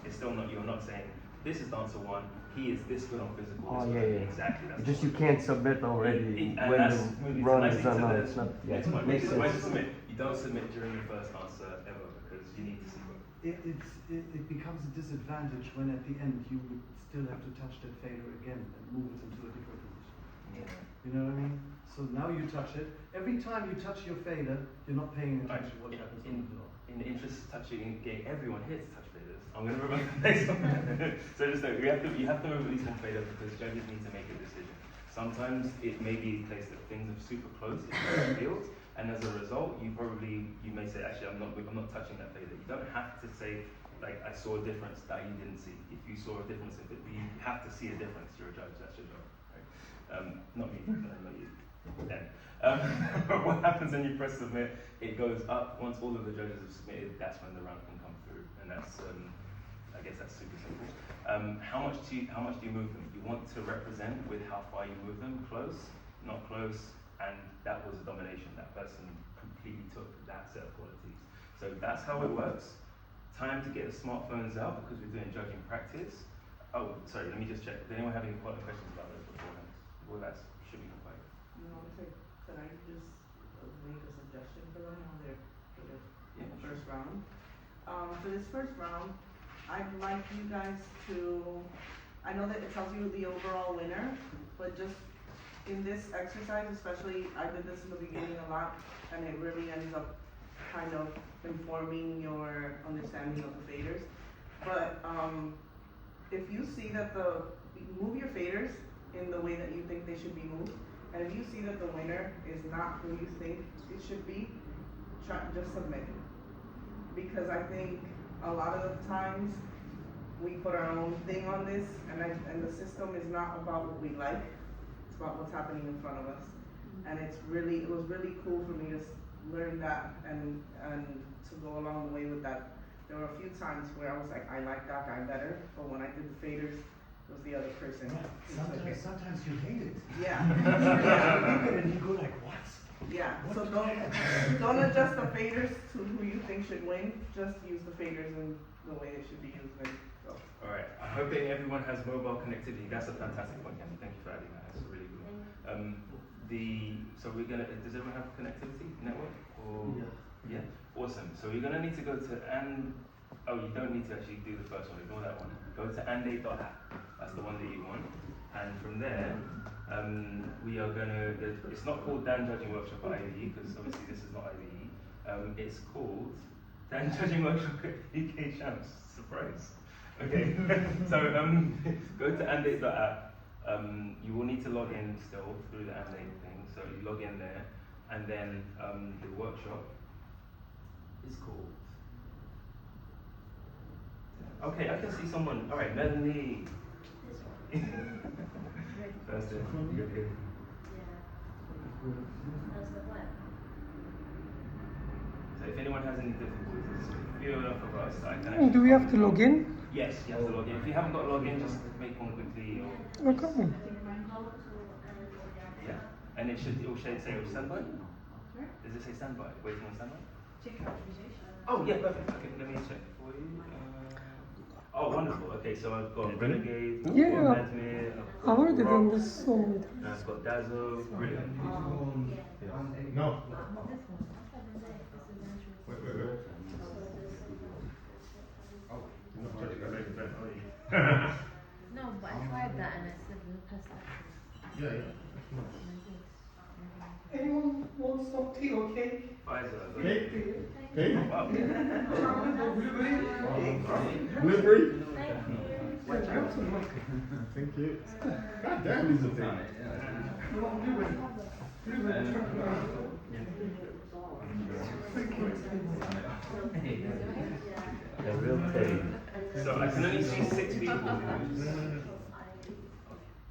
It's still not. You're not saying this is dancer one. He is this good on physical. Oh, this yeah. Exactly. That's Just you can't submit already and when that's the run is done. No, it's not. Yeah, Next point. makes sense. Why do you submit? You don't submit during the first answer ever because you need to see both. It becomes a disadvantage when at the end you would still have to touch that fader again and move it into a different position. Yeah. You know what I mean? So now you touch it. Every time you touch your fader, you're not paying attention to what happens on the floor. In the interest of touching getting everyone here to touch faders, I'm going to remember the next one. So just know, you have to move at least one fader because judges need to make a decision. Sometimes it may be the case that things are super close in the field, and as a result, you may say, actually, I'm not touching that fader. You don't have to say, like, I saw a difference that you didn't see. If you saw a difference, you have to see a difference. You're a judge. That's your job. Right? Not me, not you. Then. What happens when you press submit? It goes up. Once all of the judges have submitted, that's when the round can come through, and that's I guess that's super simple. How much do you move them? You want to represent with how far you move them. Close, not close, and that was a domination. That person completely took that set of qualities. So that's how it works. Time to get the smartphones out because we're doing judging practice. Oh, sorry. Let me just check. Does anyone have any questions about this beforehand? Well, that should be fine. Can I just make a suggestion for them on their first Sure. round? For this first round, I'd like you guys to, I know that it tells you the overall winner, but just in this exercise, especially, I did this in the beginning a lot, and it really ends up kind of informing your understanding of the faders. But if you see that move your faders in the way that you think they should be moved, and if you see that the winner is not who you think it should be, just submit it. Because I think a lot of the times we put our own thing on this, and the system is not about what we like, it's about what's happening in front of us. And it was really cool for me to learn that and to go along the way with that. There were a few times where I was like, I like that guy better, but when I did the faders, it was the other person. Sometimes you hate it. Yeah. You look at it and you go like, what? Yeah, so don't adjust the faders to who you think should win. Just use the faders in the way it should be used. And go. All right. I'm hoping everyone has mobile connectivity. That's a fantastic point, Kenny. Thank you for adding that. That's really good. So we're gonna. Does everyone have connectivity network? Or yeah. Awesome. So we're gonna need to go to Oh, you don't need to actually do the first one. Ignore that one. Go to and8.app. That's the one that you want. And from there, we are gonna. It's not called Dan Judging Workshop at IBE because obviously this is not IBE. It's called Dan Judging Workshop at UK Champs. Surprise. Okay. So go to and8.app. You will need to log in still through the and8 thing. So you log in there, and then the workshop is called. Okay, I can see someone. All right, Melanie. That's it. Good. So if anyone has any difficulties, few enough of us, I can actually. Do we have to log in? Yes, you have to log in. If you haven't got logged in, just make one quickly. Okay. Yeah, and it will say standby. Does it say standby? Waiting on standby? Oh yeah, perfect. Okay, let me check for you. Oh, wonderful. Okay, so I've got Renegade, I've Yeah, got Nightmare, I've already done this so many times. and I've got Dazzle. Brilliant. No. Wait. Oh, you're not judging that very bad, are you? No, but I tried that and I said we'll pass that. Yeah. Anyone want some tea or cake? Pfizer. Cake? Thank Cake? you. Wow. Chocolate or blueberry? Blueberry? Thank you. Thank you. God damn, these are things. You want blueberry? Blueberry chocolate. A real pig. So I can only see 6 people.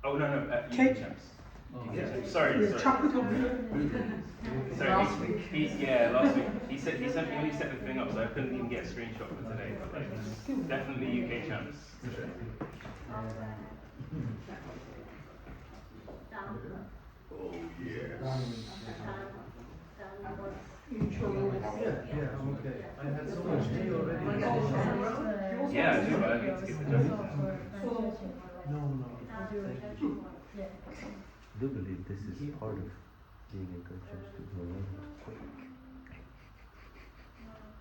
Oh no, Cake. Champs. Sorry. Chocolate or blueberry? Sorry, last week. He only set the thing up, so I couldn't even get a screenshot for today. But like, definitely UK Champs. Oh, yeah. Yeah, I'm okay. I had so much tea already. Yeah, I do, but I need to get the judges. No. I do believe this is part of being a good judge to learn quick.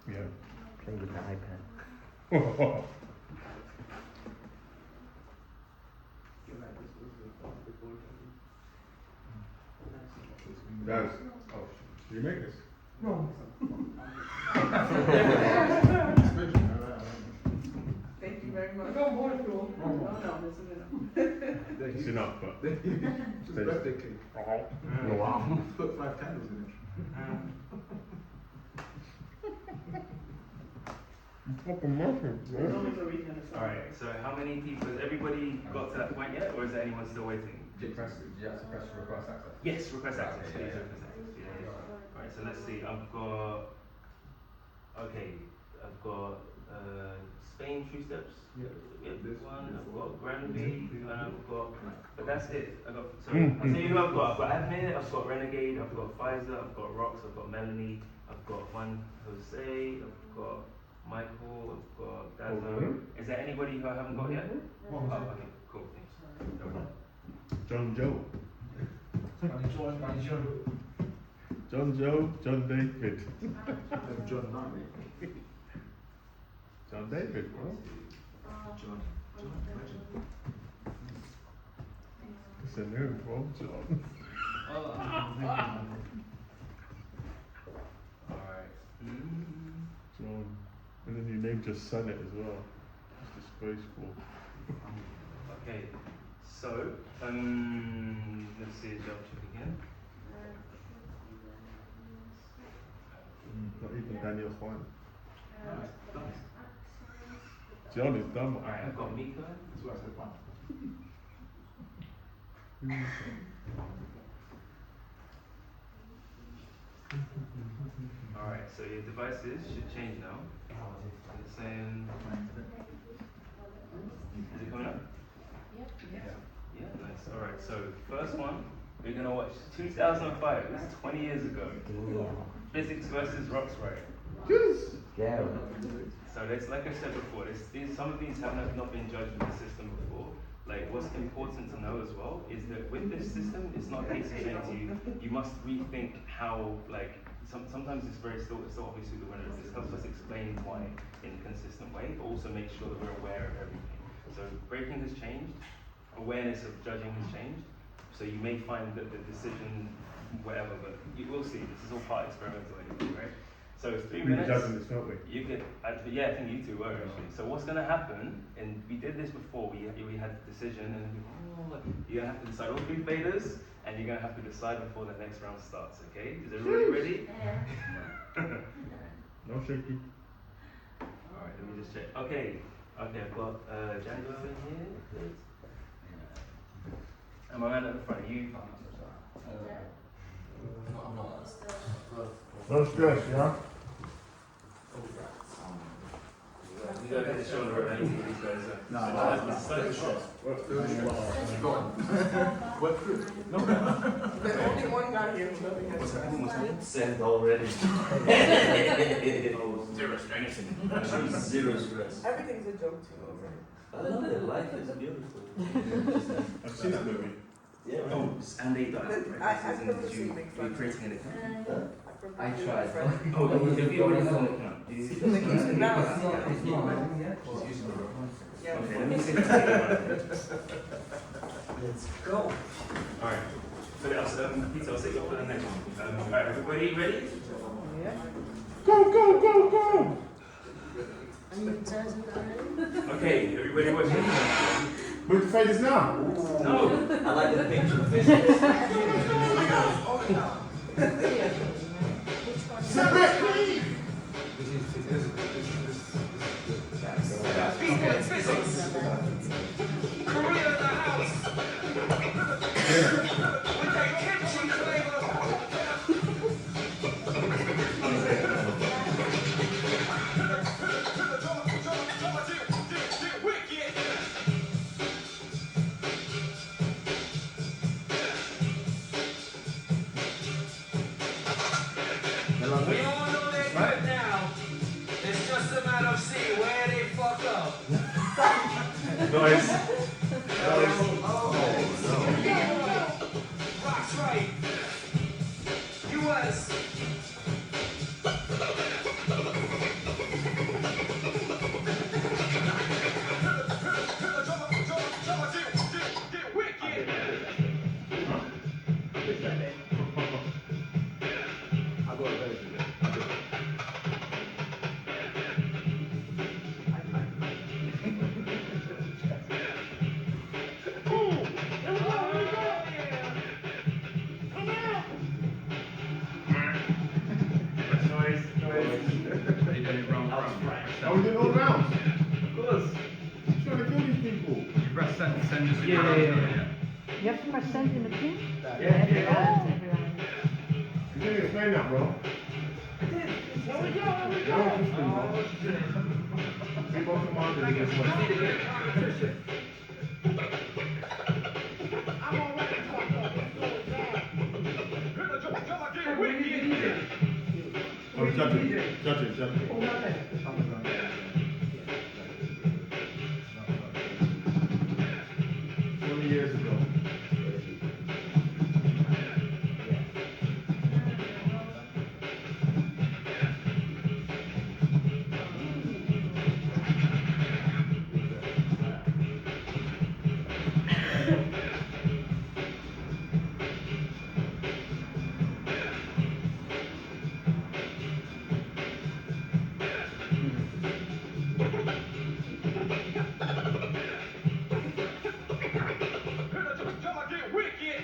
Yeah. Playing with the iPad. Guys, you make this? No. Thank you very much. No more if you want. No, this is enough. It's enough, but. It's a birthday cake. Wow. Put 5 candles in it. Fucking muffin, There's always a reason to Alright, so how many people, has everybody got to that point yet, or is there anyone still waiting? Do you have to press request access? Yes, request access, Okay, please, yeah. request access. Yeah. Alright, so let's see, I've got Spain True Steps. Yeah. This one, I've got Granby, and I've got, but that's it. I'll tell you who I've got. I've got Admir, I've got Renegade, I've got Pfizer, I've got Rox, I've got Melanie, I've got Juan Jose, I've got Michael, I've got Dazzle. Is there anybody who I haven't got yet? Oh, okay, cool. John Joe. John Joe, John David. John Knight. John David, bro. John, imagine. It's a new bro, John. Alright. John. And then you named your son it as well. It's disgraceful. Okay, so, let's see, double check again. Not even Daniel Juan. John is dumb. Alright, I've got Mika. That's what I said, wow. Alright, so your devices should change now. It's saying, is it coming up? Yep. Yeah, nice. Alright, so first one We're gonna watch 2005. This is 20 years ago. Physics versus rocks, right? Yeah. So there's, like I said before, some of these have not been judged in the system before. Like, what's important to know as well is that with this system, it's not a case of saying to you, you must rethink how, like, sometimes it's still obviously the winner. This helps us explain why in a consistent way, but also make sure that we're aware of everything. So breaking has changed, awareness of judging has changed. So you may find that the decision, whatever, but you will see. This is all part experimental anyway, right? So 3 minutes. This, don't we? You get, yeah, I think you two were actually. So what's going to happen, and we did this before, we had a decision, and you're going to have to decide all 3 fadas, and you're going to have to decide before the next round starts, okay? Is everybody ready? No shaky. Alright, let me just check. Okay, I've got Django in here. Good. And my man at the front, you. No stress, yeah? You gotta get the shoulder of anything these guys are. No, It's slightly stress. Work through. The only one guy here who doesn't have stress. Sent already. Zero stress. Zero stress. Everything's a joke too. I love it. Life is beautiful. I've seen that movie. Yeah. Oh, and they got I purposely make fun. creating an account. I tried. Oh, have you already done an account? No. It's not. Yeah. Okay, let me see. Let's go. Alright. Peter, I'll set you up for the next one. Alright, everybody ready? Yeah. Go, go, go, go! Okay, everybody watching? With the faders now? No! I like the picture of physics. Sit back, please! B-boy physics. Korea in the house. With that kimchi flavor. We all know they're good now. It's just a matter of seeing where they fuck up. Nice. Rock's right. US. Get wicked. I've got a version. Are we doing all rounds? Of course. I'm trying to kill these people. You have to press send in the pin? Yeah. You didn't explain that, bro. Here we go. No, it's bro. We both commanded it this way. I'm already fucked up. Get wicked. Oh, judge it. Judge it, judge it. 20 years ago. Get wicked.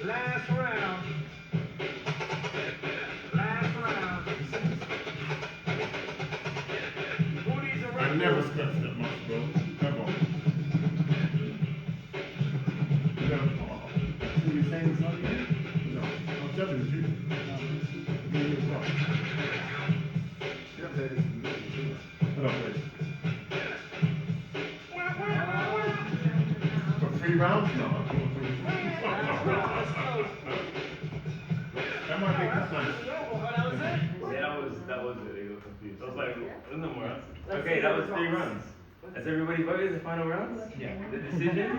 Last round. Last round. Who needs a I record? never scratched that much, bro. Ever. So you're saying it's not you? No, I'm judging you. Me as well. You don't play this in the middle, do you? I don't play. For 3 rounds? No. That might be this one. Yeah, that was it. They got confused. I was like, there's no more rounds. Okay, that was 3 rounds. Has everybody voted the final rounds? Yeah. The decision?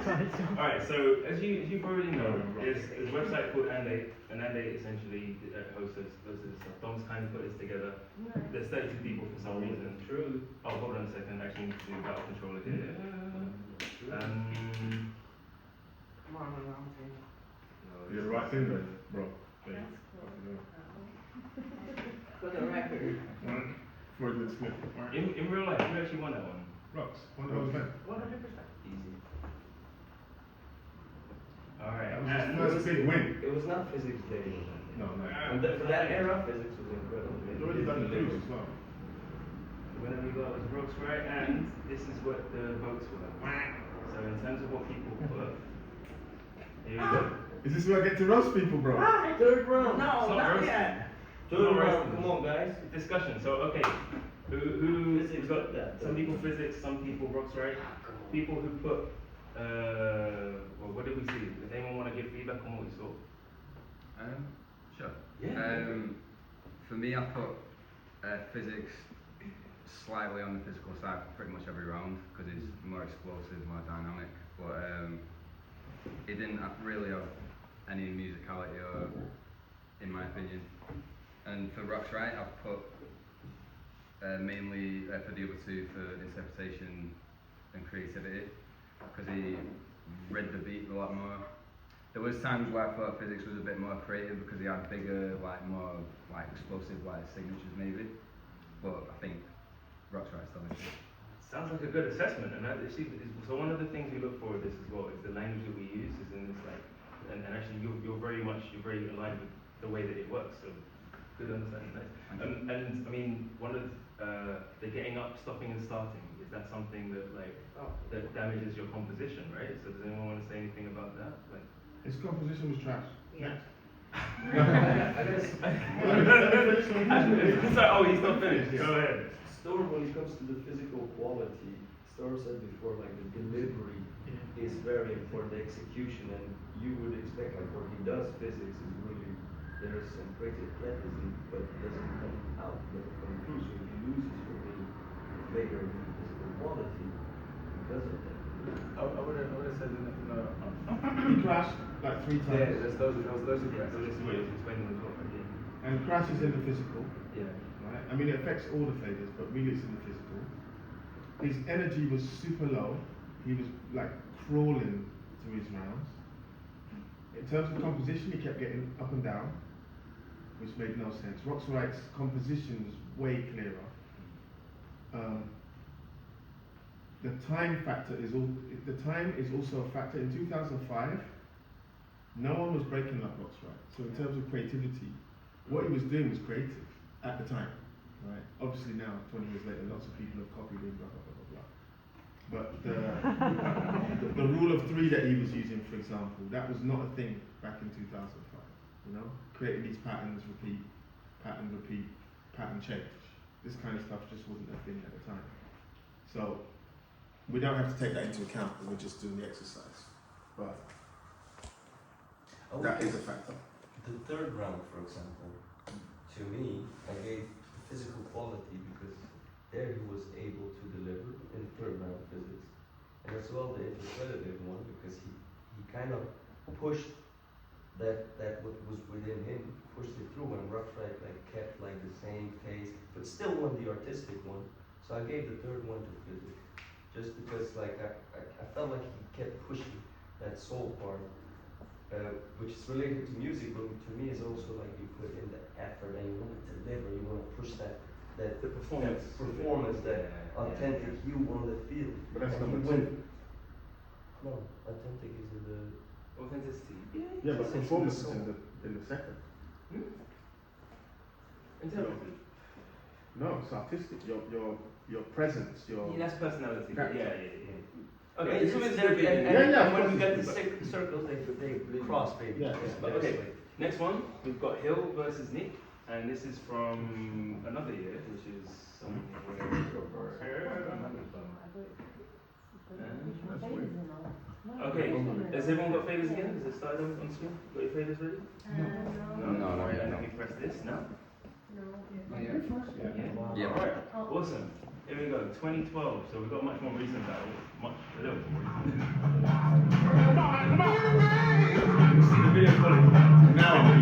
Alright, so as you already know, there's a website called Andate, and Andate essentially hosts this stuff. Dom's kind of put this together. There's 32 people for some reason. True. Oh, hold on a second. I actually need to do battle controller here. Come on, You're the right thing, bro. for the record. Freudian slip. In real life, who actually won that one? Rocks. One of those men. 100%. Easy. Alright. That was his first big win. It was not physics day. No. And for that era, physics was incredible. He's already done the cruise as well. The winner we got was Brooks, right? And this is what the votes were. So in terms of what people put, here we go. Is this where I get to roast people, bro? Third round. No, It's not not roasting. yet. Third round. Come on, guys. Discussion. So okay, who Physics got got that. some people physics, some people Brooks, right? People who put well, what did we see? Does anyone want to give feedback on what we saw? Sure. Yeah. For me, I put physics slightly on the physical side for pretty much every round because it's more explosive, more dynamic. But it didn't really have any musicality, or, in my opinion. And for Rock's Right, I've put mainly for the other two for interpretation and creativity because he read the beat a lot more. There was times where I thought physics was a bit more creative because he had bigger, more explosive signatures maybe. But I think Rock's Right still is. Sounds like a good assessment, and so one of the things we look for with this as well is the language that we use is in this and actually you're very aligned with the way that it works. So good understanding, nice. And I mean, one of the getting up, stopping, and starting, is that something that that damages your composition, right? So does anyone want to say anything about that? His composition was trash. Yeah. Sorry, oh, he's not finished. Go ahead. Storm, when it comes to the physical quality, Storm said before, the delivery is very important, the execution, and you would expect, what he does, physics is really, there's some creative athleticism, but it doesn't come out, doesn't come through, so he loses for me in favor of the physical quality because of that. I would have said no. He crashed 3 times. Yeah, those are correct. So this is what he's explaining as well, right? Yeah. And crash is in the physical. Yeah. Right? I mean, it affects all the flavors, but really it's in the physical. His energy was super low. He was crawling through his rounds. In terms of composition, he kept getting up and down, which made no sense. Rock's Right's composition was way clearer. The time factor is also a factor. In 2005, no one was breaking like Rock's Right. So in terms of creativity, what he was doing was creative at the time, right? Obviously now, 20 years later, lots of people have copied him, blah blah blah blah blah. But the rule of 3 that he was using, for example, that was not a thing back in 2005. Creating these patterns, repeat, pattern, repeat, pattern change. This kind of stuff just wasn't a thing at the time. So we don't have to take that into account when we're just doing the exercise. But that is a factor. The third round, for example, to me, I gave the physical quality because there he was able to deliver in the third round physics. And as well the interpretative one because he kind of pushed that what was within him, pushed it through and Rough Right kept the same pace, but still won the artistic one. So I gave the third one to physics. Just because I felt like he kept pushing that soul part, which is related to music, but to me is also you put in the effort and you want to deliver, you want to push that the performance, that authentic you want to feel. But that's and number 2. No, authentic is the Authenticity. Yeah, but performance is in the second. Interpretive. No, it's artistic. Your presence, your that's personality. character. Yeah. Okay, Okay, so it's there, there, and when we get the circles, they cross, baby. Yeah. Okay, next one, we've got Hill versus Nick, and this is from another year, which is somewhere. Okay, has everyone got faders again? Has it started on screen? Got your faders ready? No, Alright, yeah, and no. let me press this now. Yeah. Yeah. Alright, awesome. Here we go, 2012. So we've got much more recent battle. A little bit more recent. See the video quality. Now I'm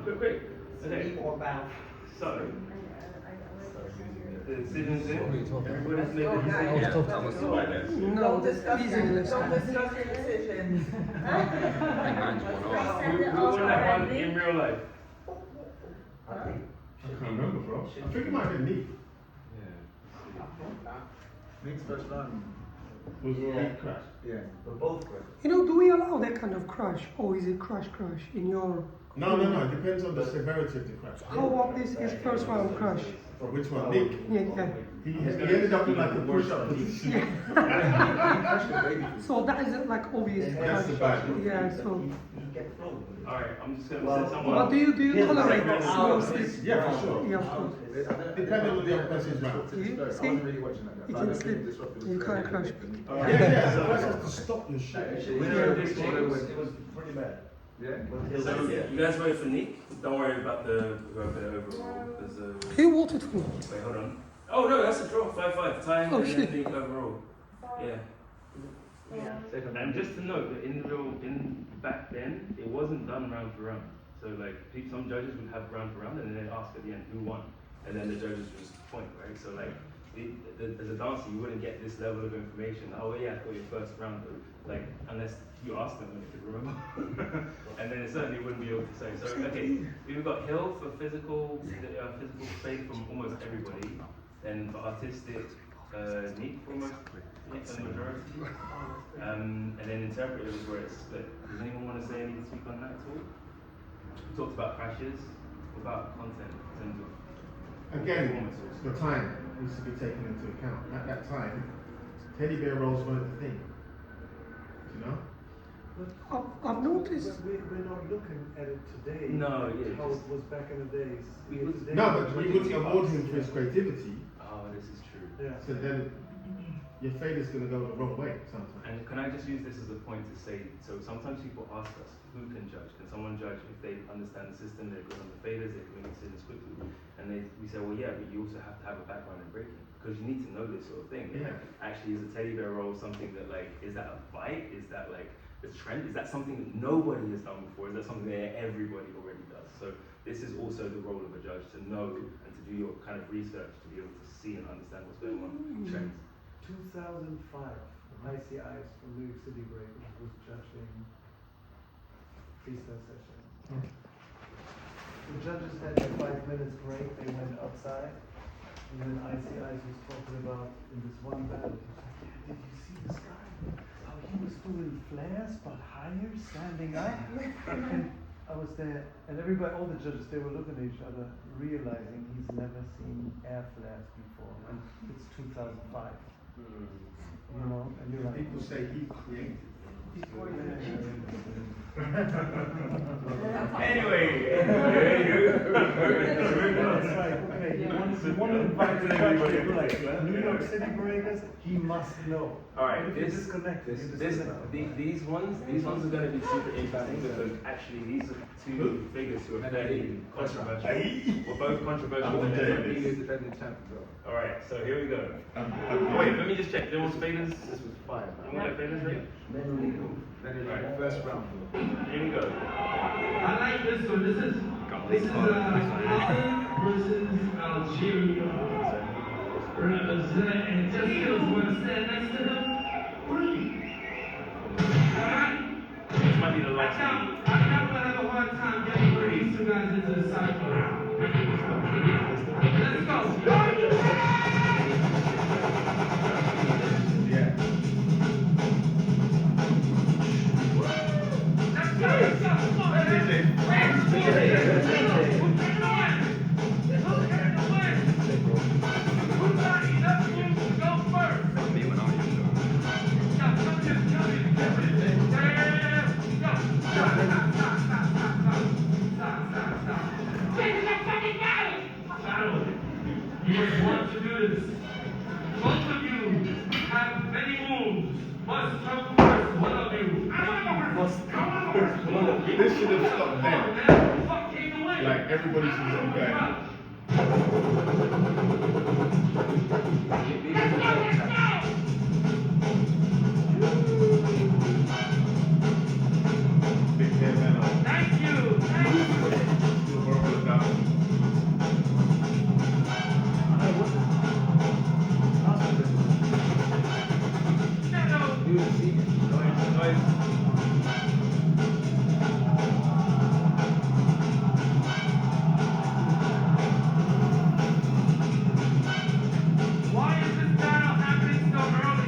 Quick. Okay. So, the decision's in. Everybody's made the decision. Don't discuss your decision. Who won that one in real life? I can't remember, bro. I think it might have been Nick. Nick's first round. Was Nick crash? Yeah. We're both correct. You know, do we allow that kind of crash, or is it crash in your? No. It depends on the severity of the crash. How about this is first round crash? Or which one? Nick? Yeah. He ended up with like a push-up position. So that isn't like obvious That's crash. the bad one. Yeah. So, Alright, I'm just gonna send someone. but do you tolerate slow slip? Yeah, for sure. Yeah, of course. Depending on the other person's round. You see, you can slip. You can't crash. Yeah. The person has to stop your shit. It was pretty bad. Yeah. So, you guys voted for Nick? Don't worry about the overall. Who voted for me? Wait, hold on. Oh no, that's a draw. 5-5. Time Oh, and shit. then Nick overall. Yeah. And just to note that back then, it wasn't done round for round. So like some judges would have round for round and then they'd ask at the end who won. And then the judges would just point, right? So like as a dancer, you wouldn't get this level of information. Oh yeah, I got your first round. Like unless you asked them when they could remember. And then it certainly wouldn't be able to say. So okay, we've got Hill for physical play from almost everybody. Then for artistic, Nick for almost the majority. And then interpretive is where it's split. Does anyone want to say anything to speak on that at all? We talked about crashes. What about content in terms of Again, the time needs to be taken into account. At that time, teddy bear rolls weren't the thing. You know? I've noticed. We're not looking at it today. No, yeah. How it was back in the days. No, but we wouldn't award him for his creativity. Oh, this is true. Yeah. So then your fader's going to go the wrong way sometimes. And can I just use this as a point to say, so sometimes people ask us, who can judge? Can someone judge if they understand the system, they're good on the faders, they can make decisions quickly? And we say, well, yeah, but you also have to have a background in breaking, because you need to know this sort of thing. Yeah. Like, actually, is a teddy bear roll something that, like, is that a bite? Is that, like, the trend? Is that something that nobody has done before? Is that something that everybody already does? So this is also the role of a judge, to know and to do your kind of research, to be able to see and understand what's going on, trends. 2005, ICIs from New York City Break was judging freestyle session. The judges had a 5 minutes break, they went outside, and then Icy Ice was talking about in this one battle, he was like, yeah, did you see this guy? How he was doing flares but higher, standing up? And I was there, and everybody, all the judges, they were looking at each other, realizing he's never seen air flares before, and it's 2005. You know, and you're like, People say he created it. Anyway, that's right. Okay, you want to invite everybody like New York City Breakers, he must know. all right, If you this disconnect, you This, disconnect. these ones are going to be super interesting because actually these are two figures who are fairly controversial. We're both controversial. I'm They're the not He is defending champ as well. all right, so here we go. Wait, let me just check. There was faders. This was fire. You want that faders right? Then it's like first round. Here we go. I like this one. This is Holland versus Algeria. Represent and just feels want to stand next to him. Alright? This might be the last I one. never have a hard time getting these two guys into the cycle. Let's go. Yeah. Let's go. Come on, You must want to do this. Both of you have many moves. Must come first, one of you. This should have stopped there. Like everybody should have gone. Big head man up. Thank you. Thank you. Still verbal down. Why is this battle happening so early?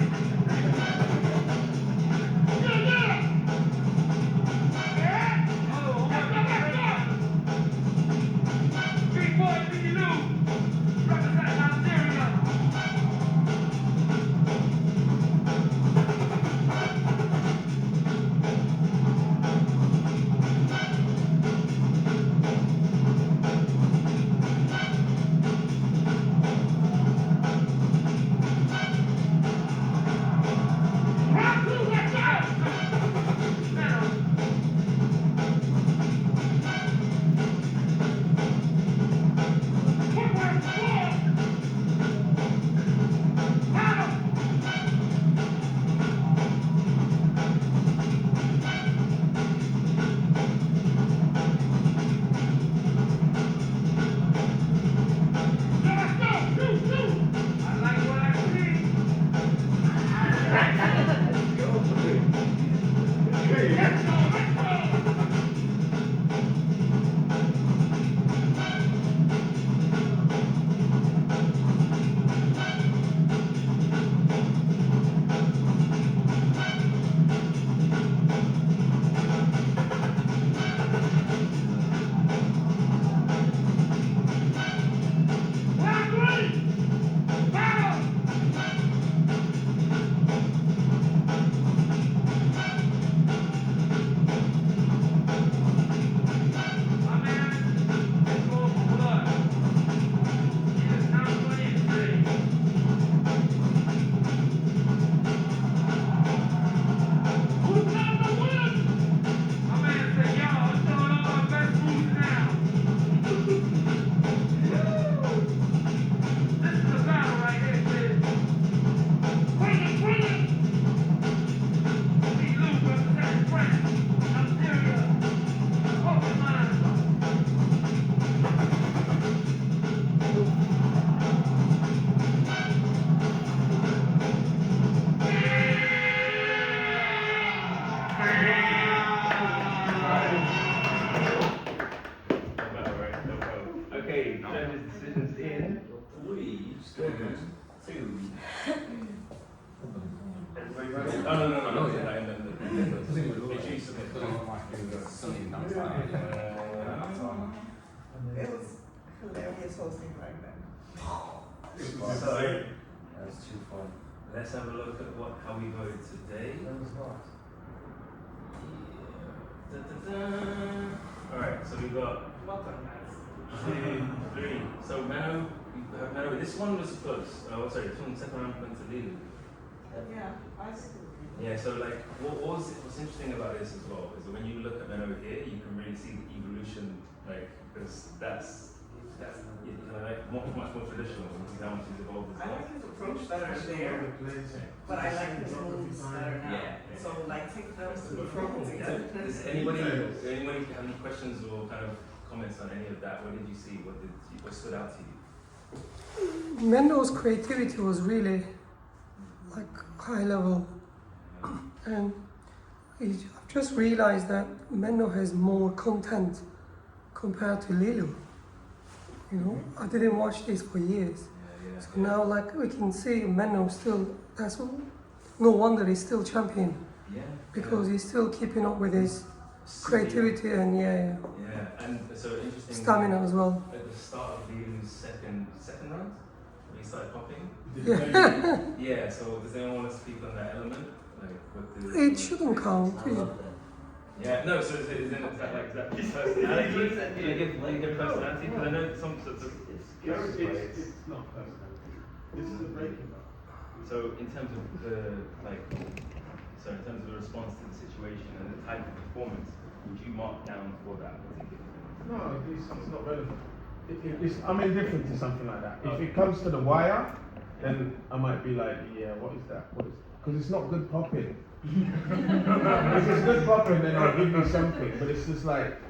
So That's too fun. let's have a look at how we voted today. Alright, so we got Welcome, guys. 2, 3. So Mano, this one was close. Oh, sorry, this one, second round went to Lulu. Yeah, I see. Yeah, so like, what's interesting about this as well is that when you look at Mano here, you can really see the evolution, like, because that's you know, like much more traditional. You see how much he's evolved as I well. like his approach better there, but I like his moves better now. Yeah. So like take those to the front. Does anybody have any questions or kind of comments on any of that? What did you see? What stood out to you? Mendo's creativity was really like high level, and I've just realized that Mendo has more content compared to Lilu. You know, I didn't watch this for years. So now, like, we can see Mendo still, no wonder he's still champion. Yeah. Because he's still keeping up with his creativity and Yeah, and so interesting. stamina as well. At the start of Lilu's second round, when he started popping. Yeah. Yeah, so does anyone want to speak on that element? Like, what the. It shouldn't count. Yeah, no, so is that like that personality? Do you give personality? Because I know some sorts of. It's not personal. This is a breaking up. So in terms of in terms of the response to the situation and the type of performance, would you mark down for that particular thing? No, it's not relevant. I'm indifferent to something like that. If it comes to the wire, then I might be like, yeah, what is that? Because it's not good popping. If it's good popping, then I'll give you something. But it's just like,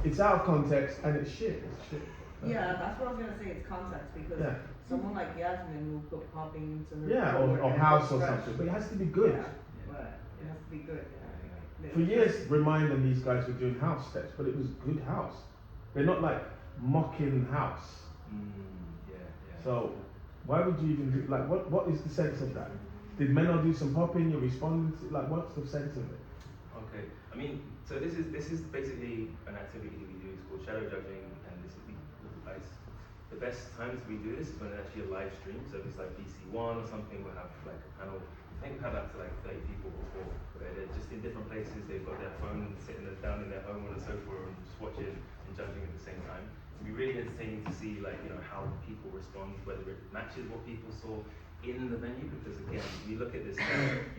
it's out of context and it's shit. It's shit. Yeah, that's what I was gonna say. It's context because someone like Yasmin will put popping into her or house or something. But it has to be good. Yeah, but it has to be good. For years, reminding these guys were doing house steps, but it was good house. They're not like mocking house. So why would you even do like what is the sense of that? Did Menno do some popping? You responded to, like what's the sense of it? Okay, I mean, so this is basically an activity we do. It's called shadow judging, and this is the best times we do this is when it's actually a live stream. So if it's like BC1 or something, we'll have like a panel. I think we've had up to like 30 people before. Where they're just in different places. They've got their phone sitting down in their home on the sofa and just watching and judging at the same time. It'd be really entertaining to see like how people respond, whether it matches what people saw in the venue. Because again, you look at this,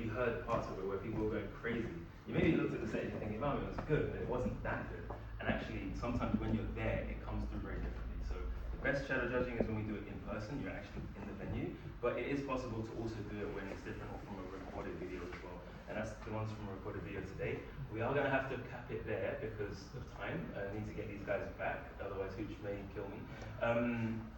you heard parts of it where people were going crazy. You maybe looked at the stage and thinking, "Oh, it was good," but it wasn't that good. And actually, sometimes when you're there, it comes through very differently. So the best shadow judging is when we do it in person. You're actually in the venue, but it is possible to also do it when it's different from a recorded video as well. And that's the ones from a recorded video today. We are going to have to cap it there because of time. I need to get these guys back, otherwise Hooch may kill me.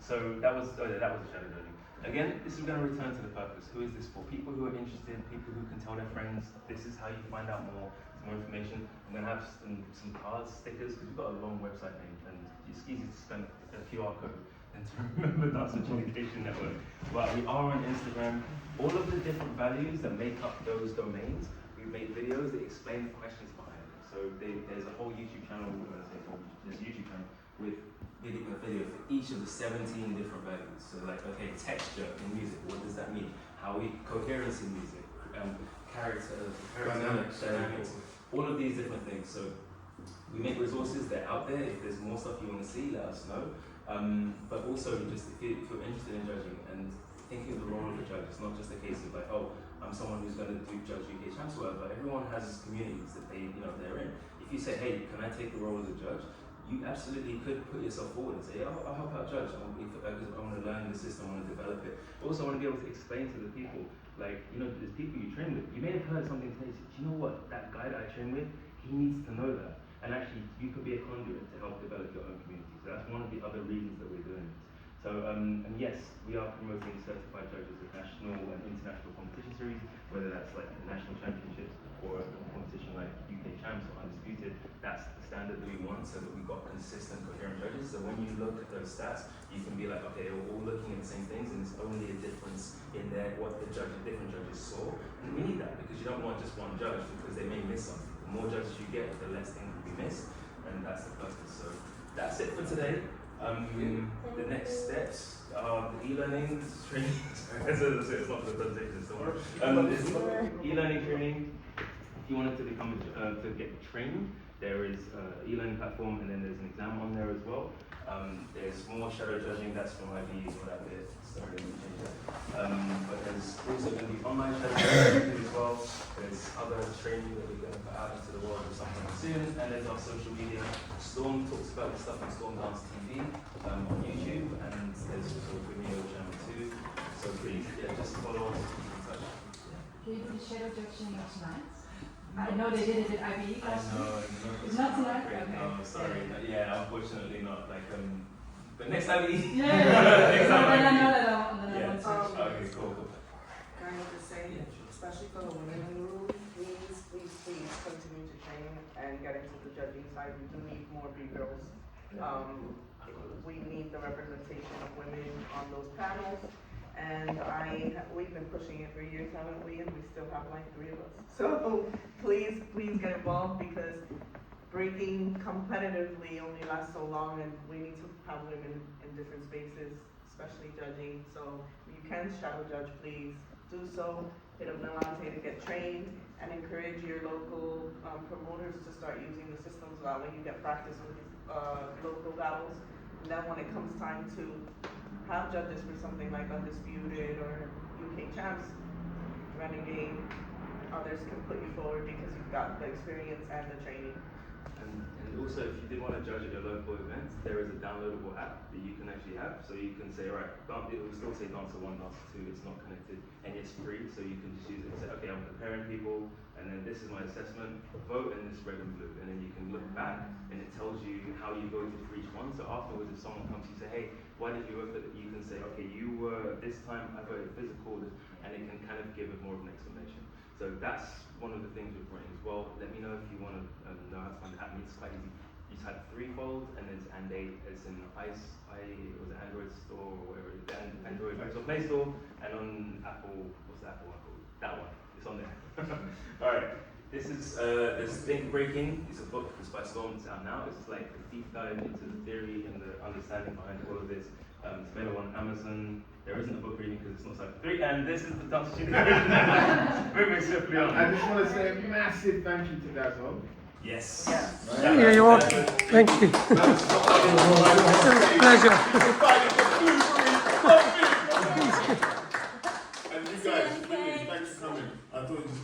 So that was the shadow judging. Again, this is going to return to the purpose. Who is this for? People who are interested, people who can tell their friends. This is how you find out more information. I'm going to have some cards, stickers, because we've got a long website name, and it's easy to spend a QR code and to remember that's Adjudication Network. But we are on Instagram. All of the different values that make up those domains, we've made videos that explain the questions behind them. So there's a whole YouTube channel, this YouTube channel with a video for each of the 17 different values. So like, okay, texture in music, what does that mean? Coherence in music, dynamics, all of these different things. So we make resources, they're out there. If there's more stuff you want to see, let us know. But also, just if you're interested in judging and thinking of the role of the judge, it's not just a case of like, oh, I'm someone who's going to do judge UK champs or whatever. Everyone has communities that they're in. If you say, hey, can I take the role as a judge? You absolutely could put yourself forward and say, I'll help out judge. I want to learn the system, I want to develop it. But also I want to be able to explain to the people, like, there's people you train with. You may have heard something today, do you know what, that guy that I train with, he needs to know that. And actually, you could be a conduit to help develop your own community. So that's one of the other reasons that we're doing this. So, and yes, we are promoting certified judges at national and international competition series, whether that's like the national championships or a competition like UK Champs or Undisputed. That's the standard that we want so that we've got consistent, coherent judges. So when you look at those stats, you can be like, okay, we're all looking at the same things and there's only a difference in there what the different judges saw. And we need that because you don't want just one judge because they may miss something. The more judges you get, the less things will be missed. And that's the purpose. So that's it for today. The next steps are the e-learning training. It's not for the presentation, so it's e-learning training. If you wanted to become to get trained, there is an e-learning platform, and then there's an exam on there as well. There's more shadow judging. That's from IB for that bit. Sorry, let me change that. But there's also going to be online shadow judging as well. There's other training that we're going to put out into the world with something soon, and there's our social media. Storm talks about this stuff on Storm Dance TV on YouTube, and there's also Vimeo channel too. So please, just follow us. Keep in touch. Can you do the shadow judging tonight? I know they did it at IB. I know. It's not tonight? Okay. No, sorry. Yeah, unfortunately not. But next time we. Next time. Okay, cool. Can I just say, especially for the women in the room, please continue to train and get into the judging side. We do need more B-girls. We need the representation of women on those panels. And we've been pushing it for years, haven't we? And we still have like 3 of us. So please get involved, because breaking competitively only lasts so long, and we need to have women in different spaces, especially judging. So you can shadow judge, please do so. Hit up Nalante to get trained, and encourage your local promoters to start using the systems that way you get practice with local battles. And then when it comes time to have judges for something like Undisputed or UK CHAMPS, Renegade, others can put you forward because you've got the experience and the training. And also, if you did want to judge at your local events, there is a downloadable app that you can actually have. So you can say, right, it will still say Dancer 1, Dancer 2, it's not connected, and it's free. So you can just use it and say, okay, I'm comparing people, and then this is my assessment, vote, and this red and blue. And then you can look back, and it tells you how you voted for each one. So afterwards, if someone comes to you and say, hey, why did you vote for that? You can say, okay, you were, this time I voted physical, and it can kind of give it more of an explanation. So that's one of the things we're bringing as well. Let me know if you want to know how to find the app. It's quite easy. You type 3fold, and it's it's in Android store or whatever. Android Microsoft Play Store, and on Apple. What's the Apple one called? That one. It's on there. All right. This is Think Breaking. It's a book. It's by Storm. It's out now. It's like a deep dive into the theory and the understanding behind all of this. It's available on Amazon. There isn't a book reading because it's not Cypher 3, and this is the Dance Studio version. Moving swiftly on. I just want to say a massive thank you to Dazzle. Yes. Yeah, you're welcome. Thank you. Pleasure. And you guys, thanks for coming. I thought you just